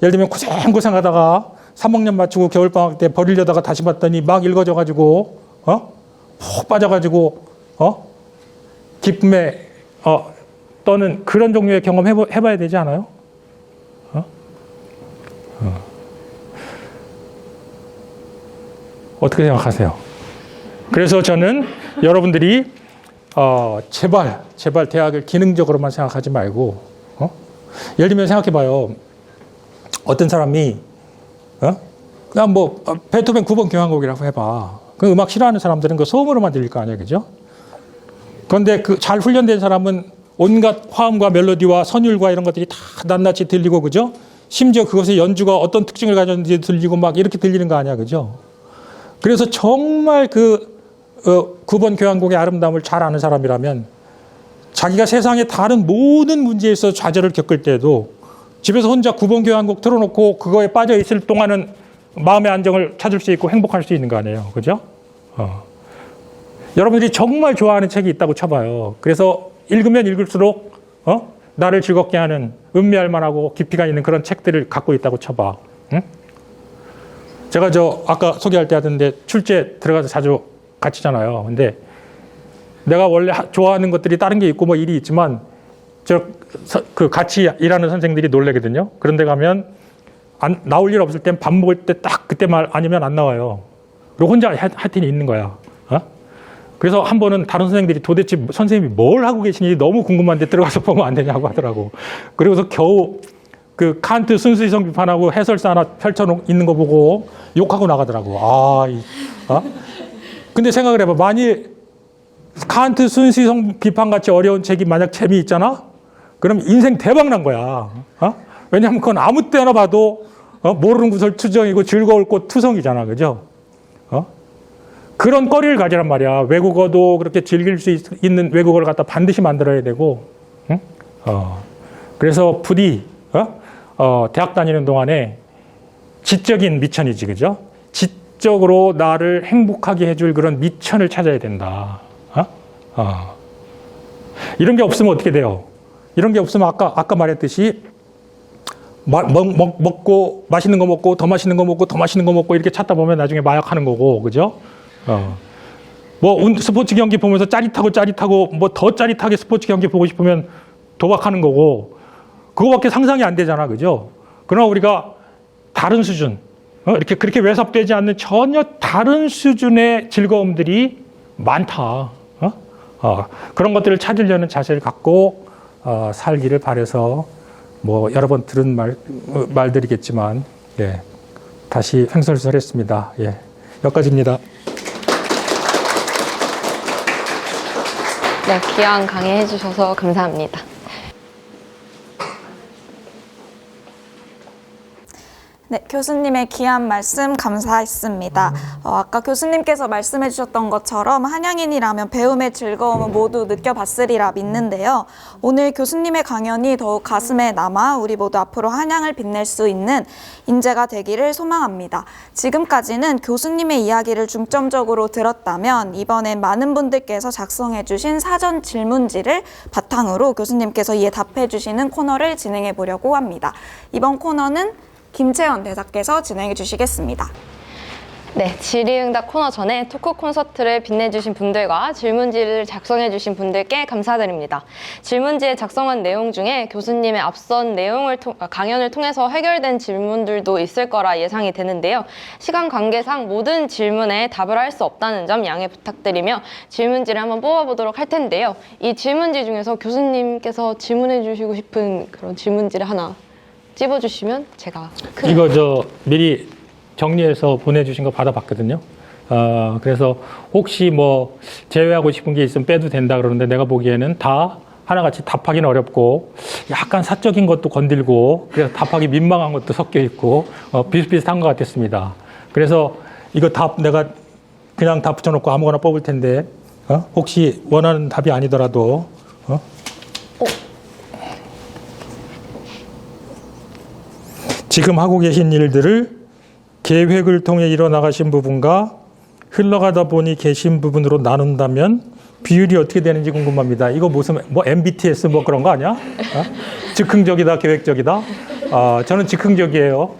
예를 들면 고생하다가 3학년 맞추고 겨울방학 때 버리려다가 다시 봤더니 막 읽어져가지고 푹 빠져가지고 기쁨에 떠는 그런 종류의 경험 해봐야 되지 않아요? 어떻게 생각하세요? 그래서 저는 여러분들이 제발 대학을 기능적으로만 생각하지 말고 예를 들면 생각해봐요. 어떤 사람이 그냥 뭐 베토벤 9번 교향곡이라고 해봐. 그 음악 싫어하는 사람들은 그 소음으로만 들릴 거 아니에요, 그죠? 그런데 그 잘 훈련된 사람은 온갖 화음과 멜로디와 선율과 이런 것들이 다 낱낱이 들리고, 그죠? 심지어 그것의 연주가 어떤 특징을 가졌는지 들리고 막 이렇게 들리는 거 아니야, 그죠? 그래서 정말 그 9번 교향곡의 아름다움을 잘 아는 사람이라면 자기가 세상의 다른 모든 문제에 있어서 좌절을 겪을 때도 집에서 혼자 9번 교향곡 틀어놓고 그거에 빠져 있을 동안은 마음의 안정을 찾을 수 있고 행복할 수 있는 거 아니에요, 그죠? 여러분들이 정말 좋아하는 책이 있다고 쳐봐요. 그래서 읽으면 읽을수록 나를 즐겁게 하는 음미할 만하고 깊이가 있는 그런 책들을 갖고 있다고 쳐봐. 응? 제가 아까 소개할 때 하던데 출제 들어가서 자주 갇히잖아요. 근데 내가 원래 좋아하는 것들이 다른 게 있고 뭐 일이 있지만 같이 일하는 선생들이 놀래거든요. 그런데 가면 나올 일 없을 땐 밥 먹을 때 딱 그때 말 아니면 안 나와요. 그리고 혼자 하여튼 있는 거야. 그래서 한 번은 다른 선생님들이 도대체 선생님이 뭘 하고 계시는지 너무 궁금한데 들어가서 보면 안 되냐고 하더라고. 그리고서 겨우 그 칸트 순수이성 비판하고 해설사 하나 펼쳐 있는 거 보고 욕하고 나가더라고. 근데 생각을 해봐. 만일 칸트 순수이성 비판 같이 어려운 책이 만약 재미있잖아? 그럼 인생 대박 난 거야. 왜냐하면 그건 아무 때나 봐도 모르는 구설 투정이고 즐거울 꽃 투성이잖아. 그죠? 그런 거리를 가지란 말이야. 외국어도 그렇게 즐길 수 있는 외국어를 갖다 반드시 만들어야 되고. 응? 그래서 부디 대학 다니는 동안에 지적인 미천이지, 그죠? 지적으로 나를 행복하게 해줄 그런 미천을 찾아야 된다. 이런 게 없으면 어떻게 돼요? 이런 게 없으면 아까 말했듯이 먹고 맛있는 거 먹고 더 맛있는 거 먹고 더 맛있는 거 먹고 이렇게 찾다 보면 나중에 마약하는 거고, 그죠? 뭐 스포츠 경기 보면서 짜릿하고 뭐 더 짜릿하게 스포츠 경기 보고 싶으면 도박하는 거고, 그거밖에 상상이 안 되잖아, 그죠? 그러나 우리가 다른 수준, 이렇게 그렇게 외섭되지 않는 전혀 다른 수준의 즐거움들이 많다. 그런 것들을 찾으려는 자세를 갖고 살기를 바라서 뭐 여러 번 들은 말들이겠지만, 예, 다시 횡설수설했습니다. 예, 여기까지입니다. 네, 귀한 강의 해주셔서 감사합니다. 네, 교수님의 귀한 말씀 감사했습니다. 아까 교수님께서 말씀해 주셨던 것처럼 한양인이라면 배움의 즐거움은 모두 느껴봤으리라 믿는데요. 오늘 교수님의 강연이 더욱 가슴에 남아 우리 모두 앞으로 한양을 빛낼 수 있는 인재가 되기를 소망합니다. 지금까지는 교수님의 이야기를 중점적으로 들었다면 이번엔 많은 분들께서 작성해 주신 사전 질문지를 바탕으로 교수님께서 이에 답해 주시는 코너를 진행해 보려고 합니다. 이번 코너는 김채연 대사께서 진행해 주시겠습니다. 네, 질의응답 코너 전에 토크 콘서트를 빛내주신 분들과 질문지를 작성해주신 분들께 감사드립니다. 질문지에 작성한 내용 중에 교수님의 앞선 강연을 통해서 해결된 질문들도 있을 거라 예상이 되는데요. 시간 관계상 모든 질문에 답을 할 수 없다는 점 양해 부탁드리며 질문지를 한번 뽑아보도록 할 텐데요. 이 질문지 중에서 교수님께서 질문해 주시고 싶은 그런 질문지를 하나 찝어주시면 제가 이거 미리 정리해서 보내주신 거 받아봤거든요. 그래서 혹시 뭐 제외하고 싶은 게 있으면 빼도 된다 그러는데 내가 보기에는 다 하나같이 답하기는 어렵고 약간 사적인 것도 건들고 그래서 답하기 민망한 것도 섞여 있고 비슷비슷한 것 같았습니다. 그래서 이거 답 내가 그냥 다 붙여놓고 아무거나 뽑을 텐데 혹시 원하는 답이 아니더라도 지금 하고 계신 일들을 계획을 통해 이뤄나가신 부분과 흘러가다 보니 계신 부분으로 나눈다면 비율이 어떻게 되는지 궁금합니다. 이거 무슨 MBTS 그런 거 아니야? 즉흥적이다, 계획적이다? 저는 즉흥적이에요.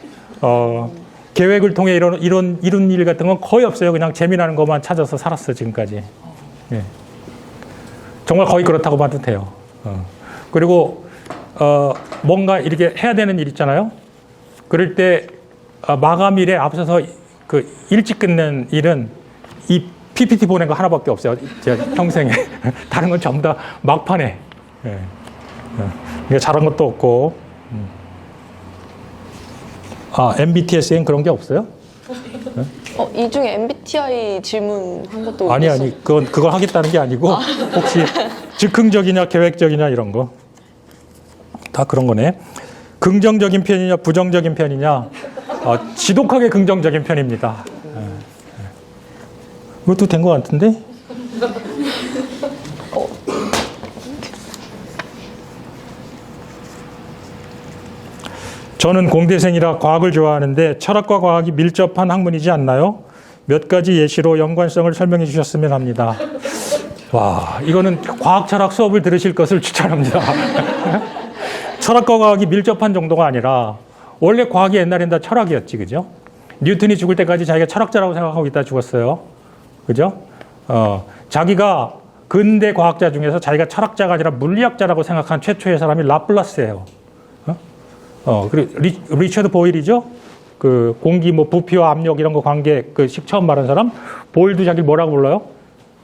계획을 통해 이룬 일 같은 건 거의 없어요. 그냥 재미나는 것만 찾아서 살았어, 지금까지. 예. 정말 거의 그렇다고 봐도 돼요. 그리고 뭔가 이렇게 해야 되는 일 있잖아요. 그럴 때 마감일에 앞서서 그 일찍 끝낸 일은 이 PPT 보낸 거 하나밖에 없어요. 제가 평생에. 다른 건 전부 다 막판에. 예. 잘한 것도 없고. MBTS엔 그런 게 없어요? 이 중에 MBTI 질문한 것도 아니, 그걸 하겠다는 게 아니고 혹시 즉흥적이냐 계획적이냐 이런 거. 다 그런 거네. 긍정적인 편이냐 부정적인 편이냐 지독하게 긍정적인 편입니다. 이것도 된 것 같은데? 저는 공대생이라 과학을 좋아하는데 철학과 과학이 밀접한 학문이지 않나요? 몇 가지 예시로 연관성을 설명해 주셨으면 합니다. 와, 이거는 과학 철학 수업을 들으실 것을 추천합니다. 철학과 과학이 밀접한 정도가 아니라 원래 과학이 옛날엔 다 철학이었지, 그죠? 뉴턴이 죽을 때까지 자기가 철학자라고 생각하고 있다 죽었어요. 그죠? 자기가 근대 과학자 중에서 자기가 철학자가 아니라 물리학자라고 생각한 최초의 사람이 라플라스예요. 그리고 리처드 보일이죠? 그 공기 부피와 압력 이런 거 관계 처음 말한 사람. 보일도 자기를 뭐라고 불러요?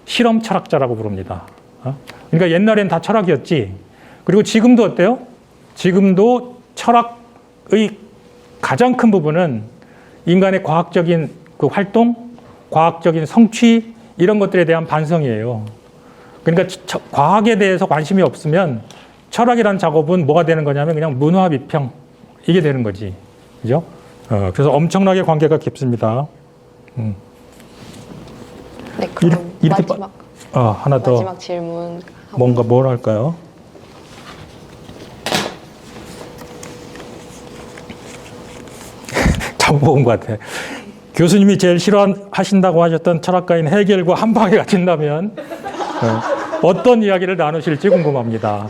실험 철학자라고 부릅니다. 그러니까 옛날엔 다 철학이었지. 그리고 지금도 어때요? 지금도 철학의 가장 큰 부분은 인간의 과학적인 그 활동, 과학적인 성취 이런 것들에 대한 반성이에요. 그러니까 과학에 대해서 관심이 없으면 철학이라는 작업은 뭐가 되는 거냐면 그냥 문화 비평 이게 되는 거지, 그죠? 그래서 엄청나게 관계가 깊습니다. 네, 그럼 마지막 하나 더 마지막 질문 뭔가 뭘 할까요? 잘못 본 것 같아. 교수님이 제일 싫어하신다고 하셨던 철학가인 헤겔과 한 방에 갇힌다면 어떤 이야기를 나누실지 궁금합니다.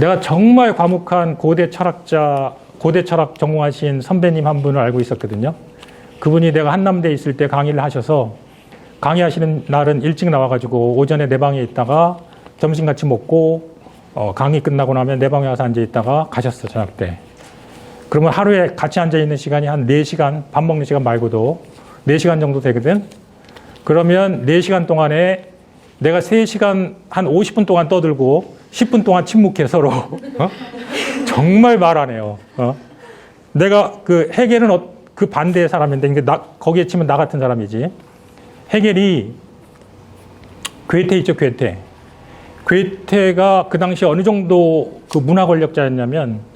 내가 정말 과묵한 고대 철학 전공하신 선배님 한 분을 알고 있었거든요. 그분이 내가 한남대에 있을 때 강의를 하셔서 강의하시는 날은 일찍 나와가지고 오전에 내 방에 있다가 점심 같이 먹고 강의 끝나고 나면 내 방에 와서 앉아 있다가 가셨어, 저녁 때. 그러면 하루에 같이 앉아있는 시간이 한 4시간, 밥 먹는 시간 말고도 4시간 정도 되거든. 그러면 4시간 동안에 내가 3시간 한 50분 동안 떠들고 10분 동안 침묵해 서로. 정말 말 안 해요. 내가 그 헤겔은 그 반대의 사람인데 거기에 치면 나 같은 사람이지. 헤겔이 괴테 있죠, 괴테. 괴테가 그 당시 어느 정도 그 문화 권력자였냐면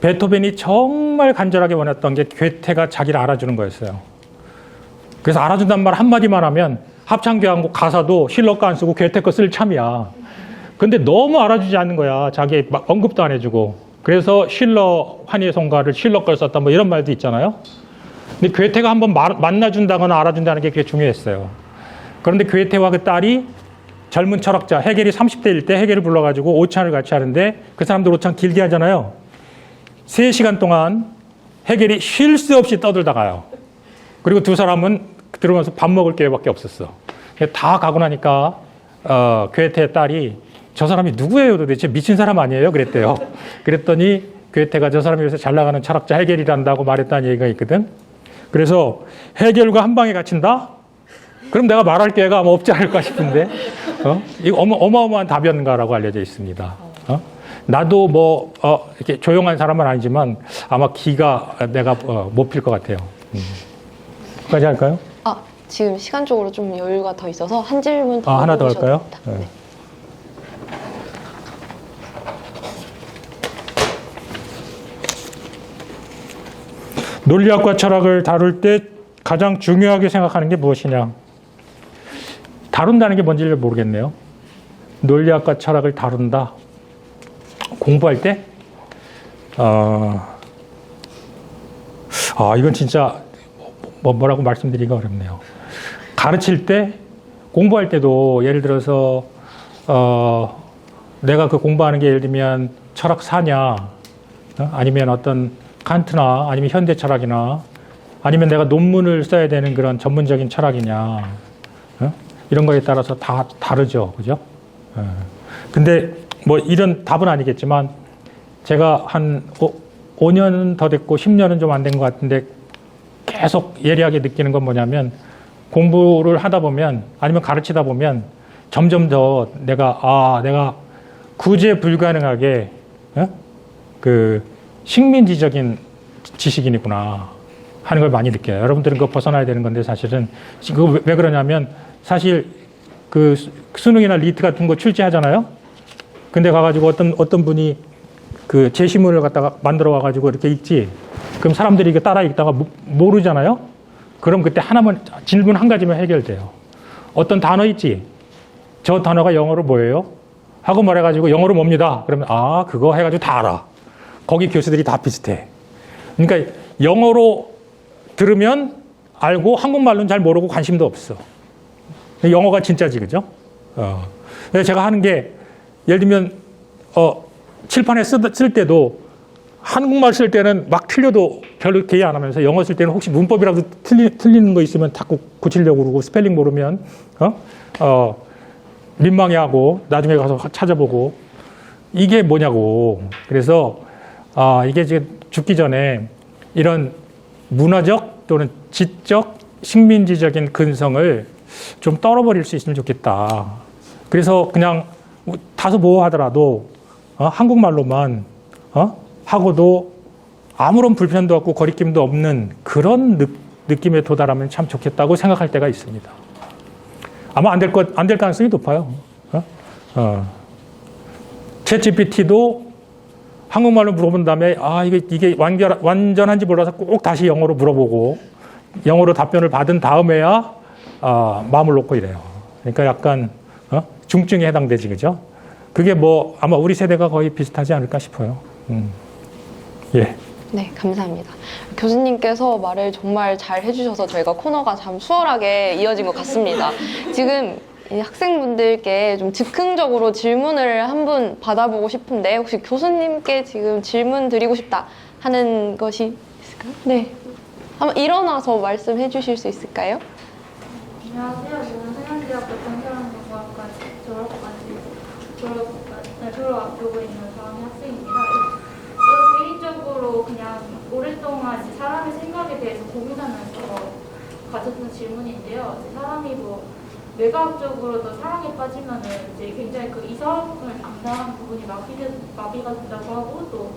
베토벤이 정말 간절하게 원했던 게 괴테가 자기를 알아주는 거였어요. 그래서 알아준다는 말 한마디만 하면 합창교향곡 가사도 실러 거 안 쓰고 괴테 거 쓸 참이야. 근데 너무 알아주지 않는 거야. 자기 막 언급도 안 해주고. 그래서 실러 환희의 성가를 실러 걸 썼다 뭐 이런 말도 있잖아요. 근데 괴테가 한번 만나준다거나 알아준다는 게 그게 중요했어요. 그런데 괴테와 그 딸이 젊은 철학자 헤겔이 30대일 때 헤겔을 불러가지고 오찬을 같이 하는데 그 사람들 오찬 길게 하잖아요. 3시간 동안 헤겔이 쉴 새 없이 떠들다가요. 그리고 두 사람은 들으면서 밥 먹을 기회밖에 없었어. 다 가고 나니까 괴테의 딸이 저 사람이 누구예요 도대체? 미친 사람 아니에요? 그랬대요. 그랬더니 괴테가 저 사람이 요새 잘 나가는 철학자 헤겔이란다고 말했다는 얘기가 있거든. 그래서 헤겔과 한 방에 갇힌다? 그럼 내가 말할 기회가 아마 없지 않을까 싶은데 이거 어마어마한 답변가라고 알려져 있습니다. 나도 뭐 이렇게 조용한 사람은 아니지만 아마 기가 내가 못 필 것 같아요. 까지 할까요? 지금 시간적으로 좀 여유가 더 있어서 한 질문 더 하나 더 해주셔도 할까요? 됩니다. 네. 네. 논리학과 철학을 다룰 때 가장 중요하게 생각하는 게 무엇이냐? 다룬다는 게 뭔지를 모르겠네요. 논리학과 철학을 다룬다. 공부할 때? 이건 진짜 뭐라고 말씀드리기가 어렵네요. 가르칠 때, 공부할 때도 예를 들어서 내가 그 공부하는 게 예를 들면 철학사냐, 아니면 어떤 칸트나 아니면 현대 철학이나 아니면 내가 논문을 써야 되는 그런 전문적인 철학이냐, 이런 거에 따라서 다 다르죠. 그죠? 근데 뭐 이런 답은 아니겠지만 제가 한 5년은 더 됐고 10년은 좀 안 된 것 같은데 계속 예리하게 느끼는 건 뭐냐면 공부를 하다 보면 아니면 가르치다 보면 점점 더 내가 구제 불가능하게 그 식민지적인 지식인이구나 하는 걸 많이 느껴요. 여러분들은 그거 벗어나야 되는 건데 사실은 그거 왜 그러냐면 사실 그 수능이나 리트 같은 거 출제하잖아요. 근데 가가지고 어떤 분이 그 제시문을 갖다가 만들어 와가지고 이렇게 읽지. 그럼 사람들이 이거 따라 읽다가 모르잖아요. 그럼 그때 하나만 질문 한 가지면 해결돼요. 어떤 단어 있지. 저 단어가 영어로 뭐예요? 하고 말해가지고 영어로 뭡니다. 그러면 그거 해가지고 다 알아. 거기 교수들이 다 비슷해. 그러니까 영어로 들으면 알고 한국말로는 잘 모르고 관심도 없어. 영어가 진짜지, 그죠? 그래서 제가 하는 게 예를 들면 칠판에 쓸 때도 한국말 쓸 때는 막 틀려도 별로 개의 안 하면서 영어 쓸 때는 혹시 문법이라도 틀리는 거 있으면 자꾸 고치려고 그러고 스펠링 모르면 민망해하고 나중에 가서 찾아보고 이게 뭐냐고. 그래서 이게 지금 죽기 전에 이런 문화적 또는 지적 식민지적인 근성을 좀 떨어버릴 수 있으면 좋겠다. 그래서 그냥 다소 모호하더라도 한국말로만 하고도 아무런 불편도 없고 거리낌도 없는 그런 느낌에 도달하면 참 좋겠다고 생각할 때가 있습니다. 아마 안 될 가능성이 높아요. 챗GPT도 한국말로 물어본 다음에 이게 완전한지 몰라서 꼭 다시 영어로 물어보고 영어로 답변을 받은 다음에야 마음을 놓고 이래요. 그러니까 약간 중증에 해당되지, 그죠? 그게 뭐 아마 우리 세대가 거의 비슷하지 않을까 싶어요. 예. 네, 감사합니다. 교수님께서 말을 정말 잘 해주셔서 저희가 코너가 참 수월하게 이어진 것 같습니다. 지금 이 학생분들께 좀 즉흥적으로 질문을 한 분 받아보고 싶은데 혹시 교수님께 지금 질문 드리고 싶다 하는 것이 있을까요? 네. 한번 일어나서 말씀해 주실 수 있을까요? 안녕하세요. 저는 서양대학교 정사람과학과 졸업 앞두고 있는 4학년 학생입니다. 개인적으로 그냥 오랫동안 사람의 생각에 대해서 고민하면서 가졌던 질문인데요. 사람이 뭐 뇌과학적으로도 사랑에 빠지면은 이제 굉장히 그 이성을 담당하는 부분이 마비가 된다고 하고, 또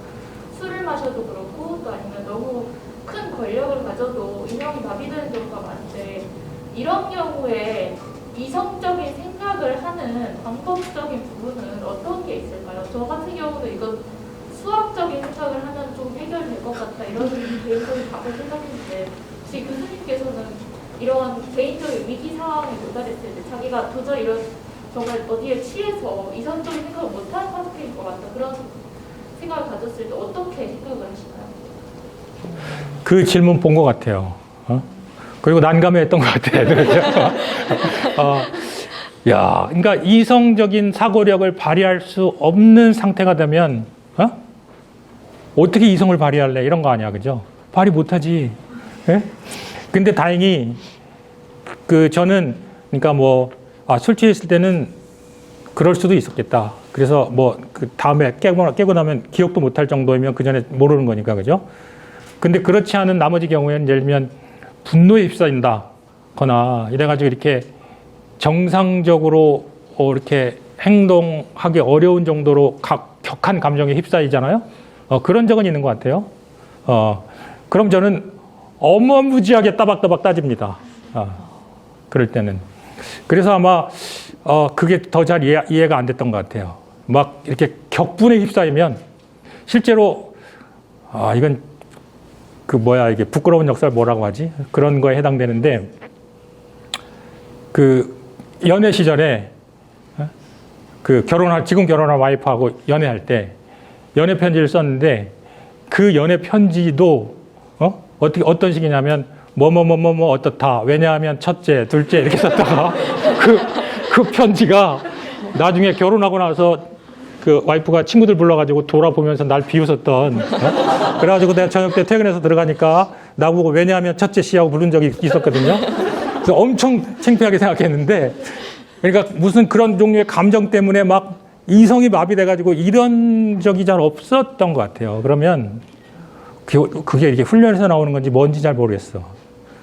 술을 마셔도 그렇고, 또 아니면 너무 큰 권력을 가져도 이성이 마비되는 경우가 많은데, 이런 경우에 이성적인 생각을 하는 방법적인 부분은 어떤 게 있을까요? 저 같은 경우는 이건 수학적 이성적인 생각을 하면 좀 해결될 것 같다 이런 개인적인 답을 생각했는데 혹시 교수님께서는 이런 개인적인 위기 상황에 도달했을 때 자기가 도저히 이런 정말 어디에 취해서 이성적인 생각을 못하는 상태인 것 같다 그런 생각을 가졌을 때 어떻게 생각을 하시나요? 그 질문 본 것 같아요. 그리고 난감해했던 것 같아요. 야, 그러니까 이성적인 사고력을 발휘할 수 없는 상태가 되면 어떻게 이성을 발휘할래? 이런 거 아니야, 그죠? 발휘 못하지. 예? 근데 다행히 저는 그러니까 술 취했을 때는 그럴 수도 있었겠다. 그래서 그 다음에 깨고 나면 기억도 못할 정도이면 그 전에 모르는 거니까, 그죠? 근데 그렇지 않은 나머지 경우에는 예를 들면 분노에 휩싸인다거나 이래가지고 이렇게 정상적으로 이렇게 행동하기 어려운 정도로 격한 감정에 휩싸이잖아요. 그런 적은 있는 것 같아요. 그럼 저는 어마무지하게 따박따박 따집니다. 그럴 때는. 그래서 아마 그게 더 잘 이해가 안 됐던 것 같아요. 막 이렇게 격분에 휩싸이면 실제로 이건 이게 부끄러운 역사를 뭐라고 하지? 그런 거에 해당되는데 연애 시절에 지금 결혼한 와이프하고 연애할 때 연애 편지를 썼는데 그 연애 편지도 어떤 식이냐면 어떻다. 왜냐하면 첫째, 둘째 이렇게 썼다가 그 편지가 나중에 결혼하고 나서 그 와이프가 친구들 불러가지고 돌아보면서 날 비웃었던. 그래가지고 내가 저녁 때 퇴근해서 들어가니까 나보고 왜냐하면 첫째 씨하고 부른 적이 있었거든요. 그래서 엄청 창피하게 생각했는데, 그러니까 무슨 그런 종류의 감정 때문에 막 이성이 마비돼가지고 이런 적이 잘 없었던 것 같아요. 그러면 그게 이렇게 훈련에서 나오는 건지 뭔지 잘 모르겠어.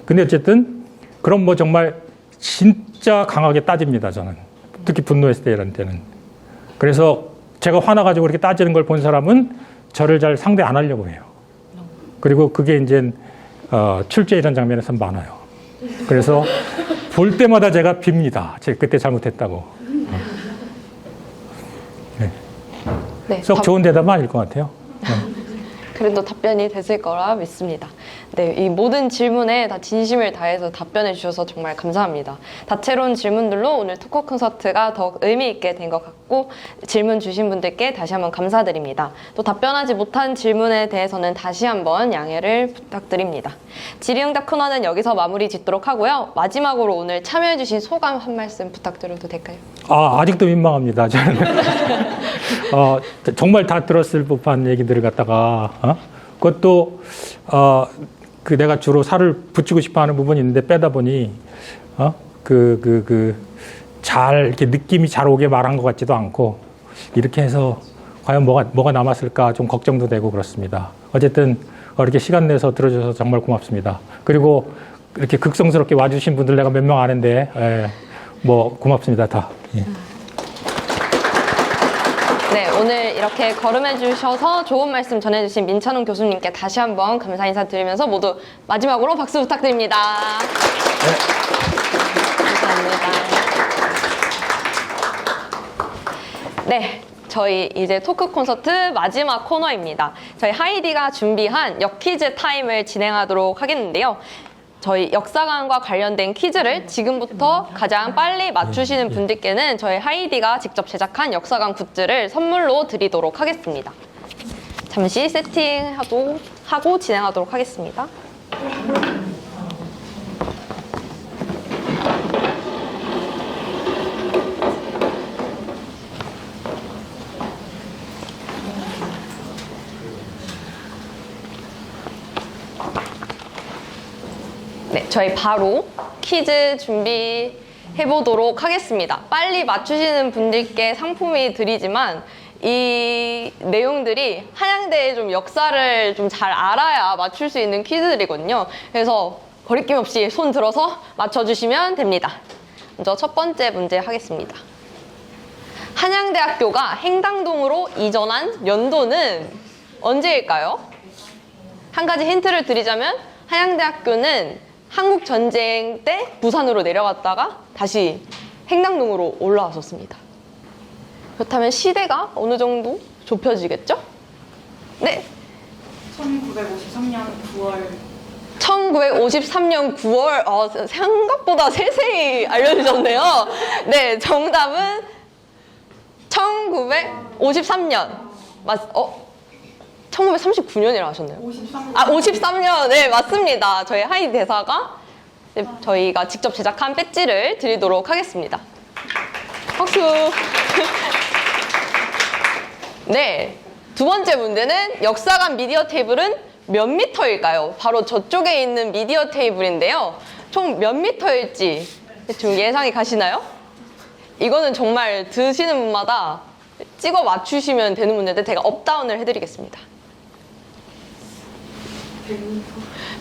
근데 어쨌든 그럼 정말 진짜 강하게 따집니다, 저는. 특히 분노했을 때 이런 때는. 그래서 제가 화나가지고 이렇게 따지는 걸 본 사람은 저를 잘 상대 안 하려고 해요. 그리고 그게 이제 출제 이런 장면에서 많아요. 그래서 볼 때마다 제가 빕니다. 제가 그때 잘못했다고. 네, 썩 좋은 대답은 아닐 것 같아요. 그래도 답변이 됐을 거라 믿습니다. 네, 이 모든 질문에 다 진심을 다해서 답변해 주셔서 정말 감사합니다. 다채로운 질문들로 오늘 토크 콘서트가 더 의미 있게 된 것 같고 질문 주신 분들께 다시 한번 감사드립니다. 또 답변하지 못한 질문에 대해서는 다시 한번 양해를 부탁드립니다. 질의응답 코너는 여기서 마무리 짓도록 하고요. 마지막으로 오늘 참여해 주신 소감 한 말씀 부탁드려도 될까요? 아직도 민망합니다. 저는 정말 다 들었을 법한 얘기들을 갖다가 그것도 내가 주로 살을 붙이고 싶어하는 부분이 있는데 빼다 보니 잘 이렇게 느낌이 잘 오게 말한 것 같지도 않고 이렇게 해서 과연 뭐가 남았을까 좀 걱정도 되고 그렇습니다. 어쨌든 이렇게 시간 내서 들어줘서 정말 고맙습니다. 그리고 이렇게 극성스럽게 와주신 분들 내가 몇 명 아는데 고맙습니다 다. 예. 네, 오늘 이렇게 거름해 주셔서 좋은 말씀 전해주신 민찬홍 교수님께 다시 한번 감사 인사드리면서 모두 마지막으로 박수 부탁드립니다. 네. 감사합니다. 네, 저희 이제 토크 콘서트 마지막 코너입니다. 저희 하이디가 준비한 역퀴즈 타임을 진행하도록 하겠는데요. 저희 역사관과 관련된 퀴즈를 지금부터 가장 빨리 맞추시는 분들께는 저희 하이디가 직접 제작한 역사관 굿즈를 선물로 드리도록 하겠습니다. 잠시 세팅하고 진행하도록 하겠습니다. 네, 저희 바로 퀴즈 준비해 보도록 하겠습니다. 빨리 맞추시는 분들께 상품이 드리지만 이 내용들이 한양대의 좀 역사를 좀 잘 알아야 맞출 수 있는 퀴즈들이거든요. 그래서 거리낌 없이 손 들어서 맞춰주시면 됩니다. 먼저 첫 번째 문제 하겠습니다. 한양대학교가 행당동으로 이전한 연도는 언제일까요? 한 가지 힌트를 드리자면 한양대학교는 한국전쟁 때 부산으로 내려갔다가 다시 행당동으로 올라왔었습니다. 그렇다면 시대가 어느 정도 좁혀지겠죠? 네. 1953년 9월 1953년 9월, 생각보다 세세히 알려주셨네요. 네, 정답은 1953년. 1939년이라 하셨나요? 53년 53년. 네, 맞습니다. 저희 하이디 대사가 저희가 직접 제작한 배지를 드리도록 하겠습니다. 박수. 네, 두 번째 문제는 역사관 미디어 테이블은 몇 미터일까요? 바로 저쪽에 있는 미디어 테이블인데요. 총 몇 미터일지 대충 예상이 가시나요? 이거는 정말 드시는 분마다 찍어 맞추시면 되는 문제인데 제가 업다운을 해드리겠습니다.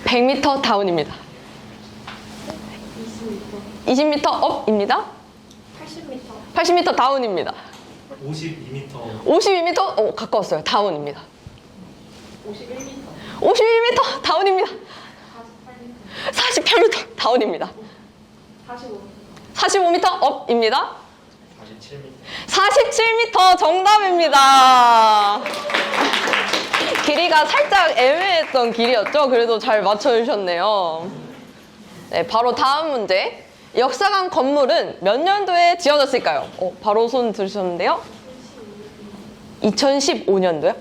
100m 다운입니다. 20m 업입니다. 80m 다운입니다. 52m. 52m 가까웠어요. 다운입니다. 51m 다운입니다. 48m 다운입니다. 45m 업입니다. 47m. 47m 정답입니다. 길이가 살짝 애매했던 길이었죠? 그래도 잘 맞춰주셨네요. 네, 바로 다음 문제. 역사관 건물은 몇 년도에 지어졌을까요? 바로 손 들으셨는데요. 2015년도요?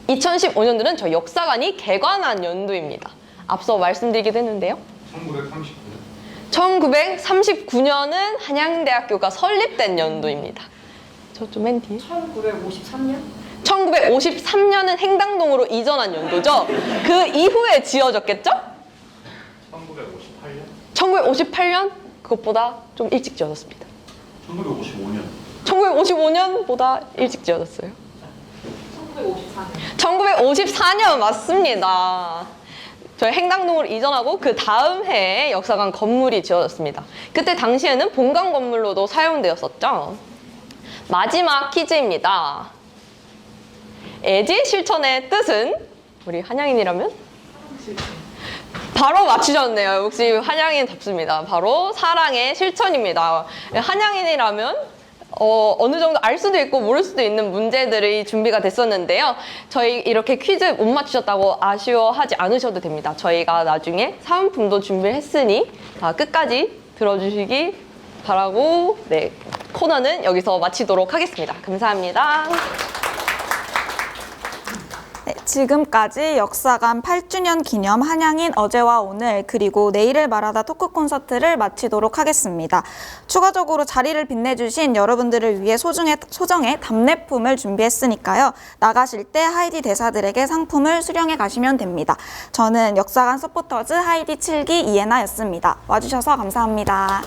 2015년도는 저희 역사관이 개관한 연도입니다. 앞서 말씀드리기도 했는데요. 1939년은 한양대학교가 설립된 연도입니다. 저쪽 맨 뒤에. 1953년 1953년은 행당동으로 이전한 연도죠. 그 이후에 지어졌겠죠? 1958년. 1958년? 그것보다 좀 일찍 지어졌습니다. 1955년. 1955년보다 일찍 지어졌어요. 1954년 맞습니다. 저희 행당동으로 이전하고 그 다음 해에 역사관 건물이 지어졌습니다. 그때 당시에는 본관 건물로도 사용되었었죠. 마지막 퀴즈입니다. 애지 실천의 뜻은? 우리 한양인이라면? 바로 맞추셨네요. 역시 한양인답습니다. 바로 사랑의 실천입니다. 한양인이라면 어느 정도 알 수도 있고 모를 수도 있는 문제들이 준비가 됐었는데요. 저희 이렇게 퀴즈 못 맞추셨다고 아쉬워하지 않으셔도 됩니다. 저희가 나중에 사은품도 준비를 했으니 끝까지 들어주시기 바라고 네, 코너는 여기서 마치도록 하겠습니다. 감사합니다. 네, 지금까지 역사관 8주년 기념 한양인 어제와 오늘 그리고 내일을 말하다 토크 콘서트를 마치도록 하겠습니다. 추가적으로 자리를 빛내주신 여러분들을 위해 소정의 답례품을 준비했으니까요. 나가실 때 하이디 대사들에게 상품을 수령해 가시면 됩니다. 저는 역사관 서포터즈 하이디 7기 이해나였습니다. 와주셔서 감사합니다.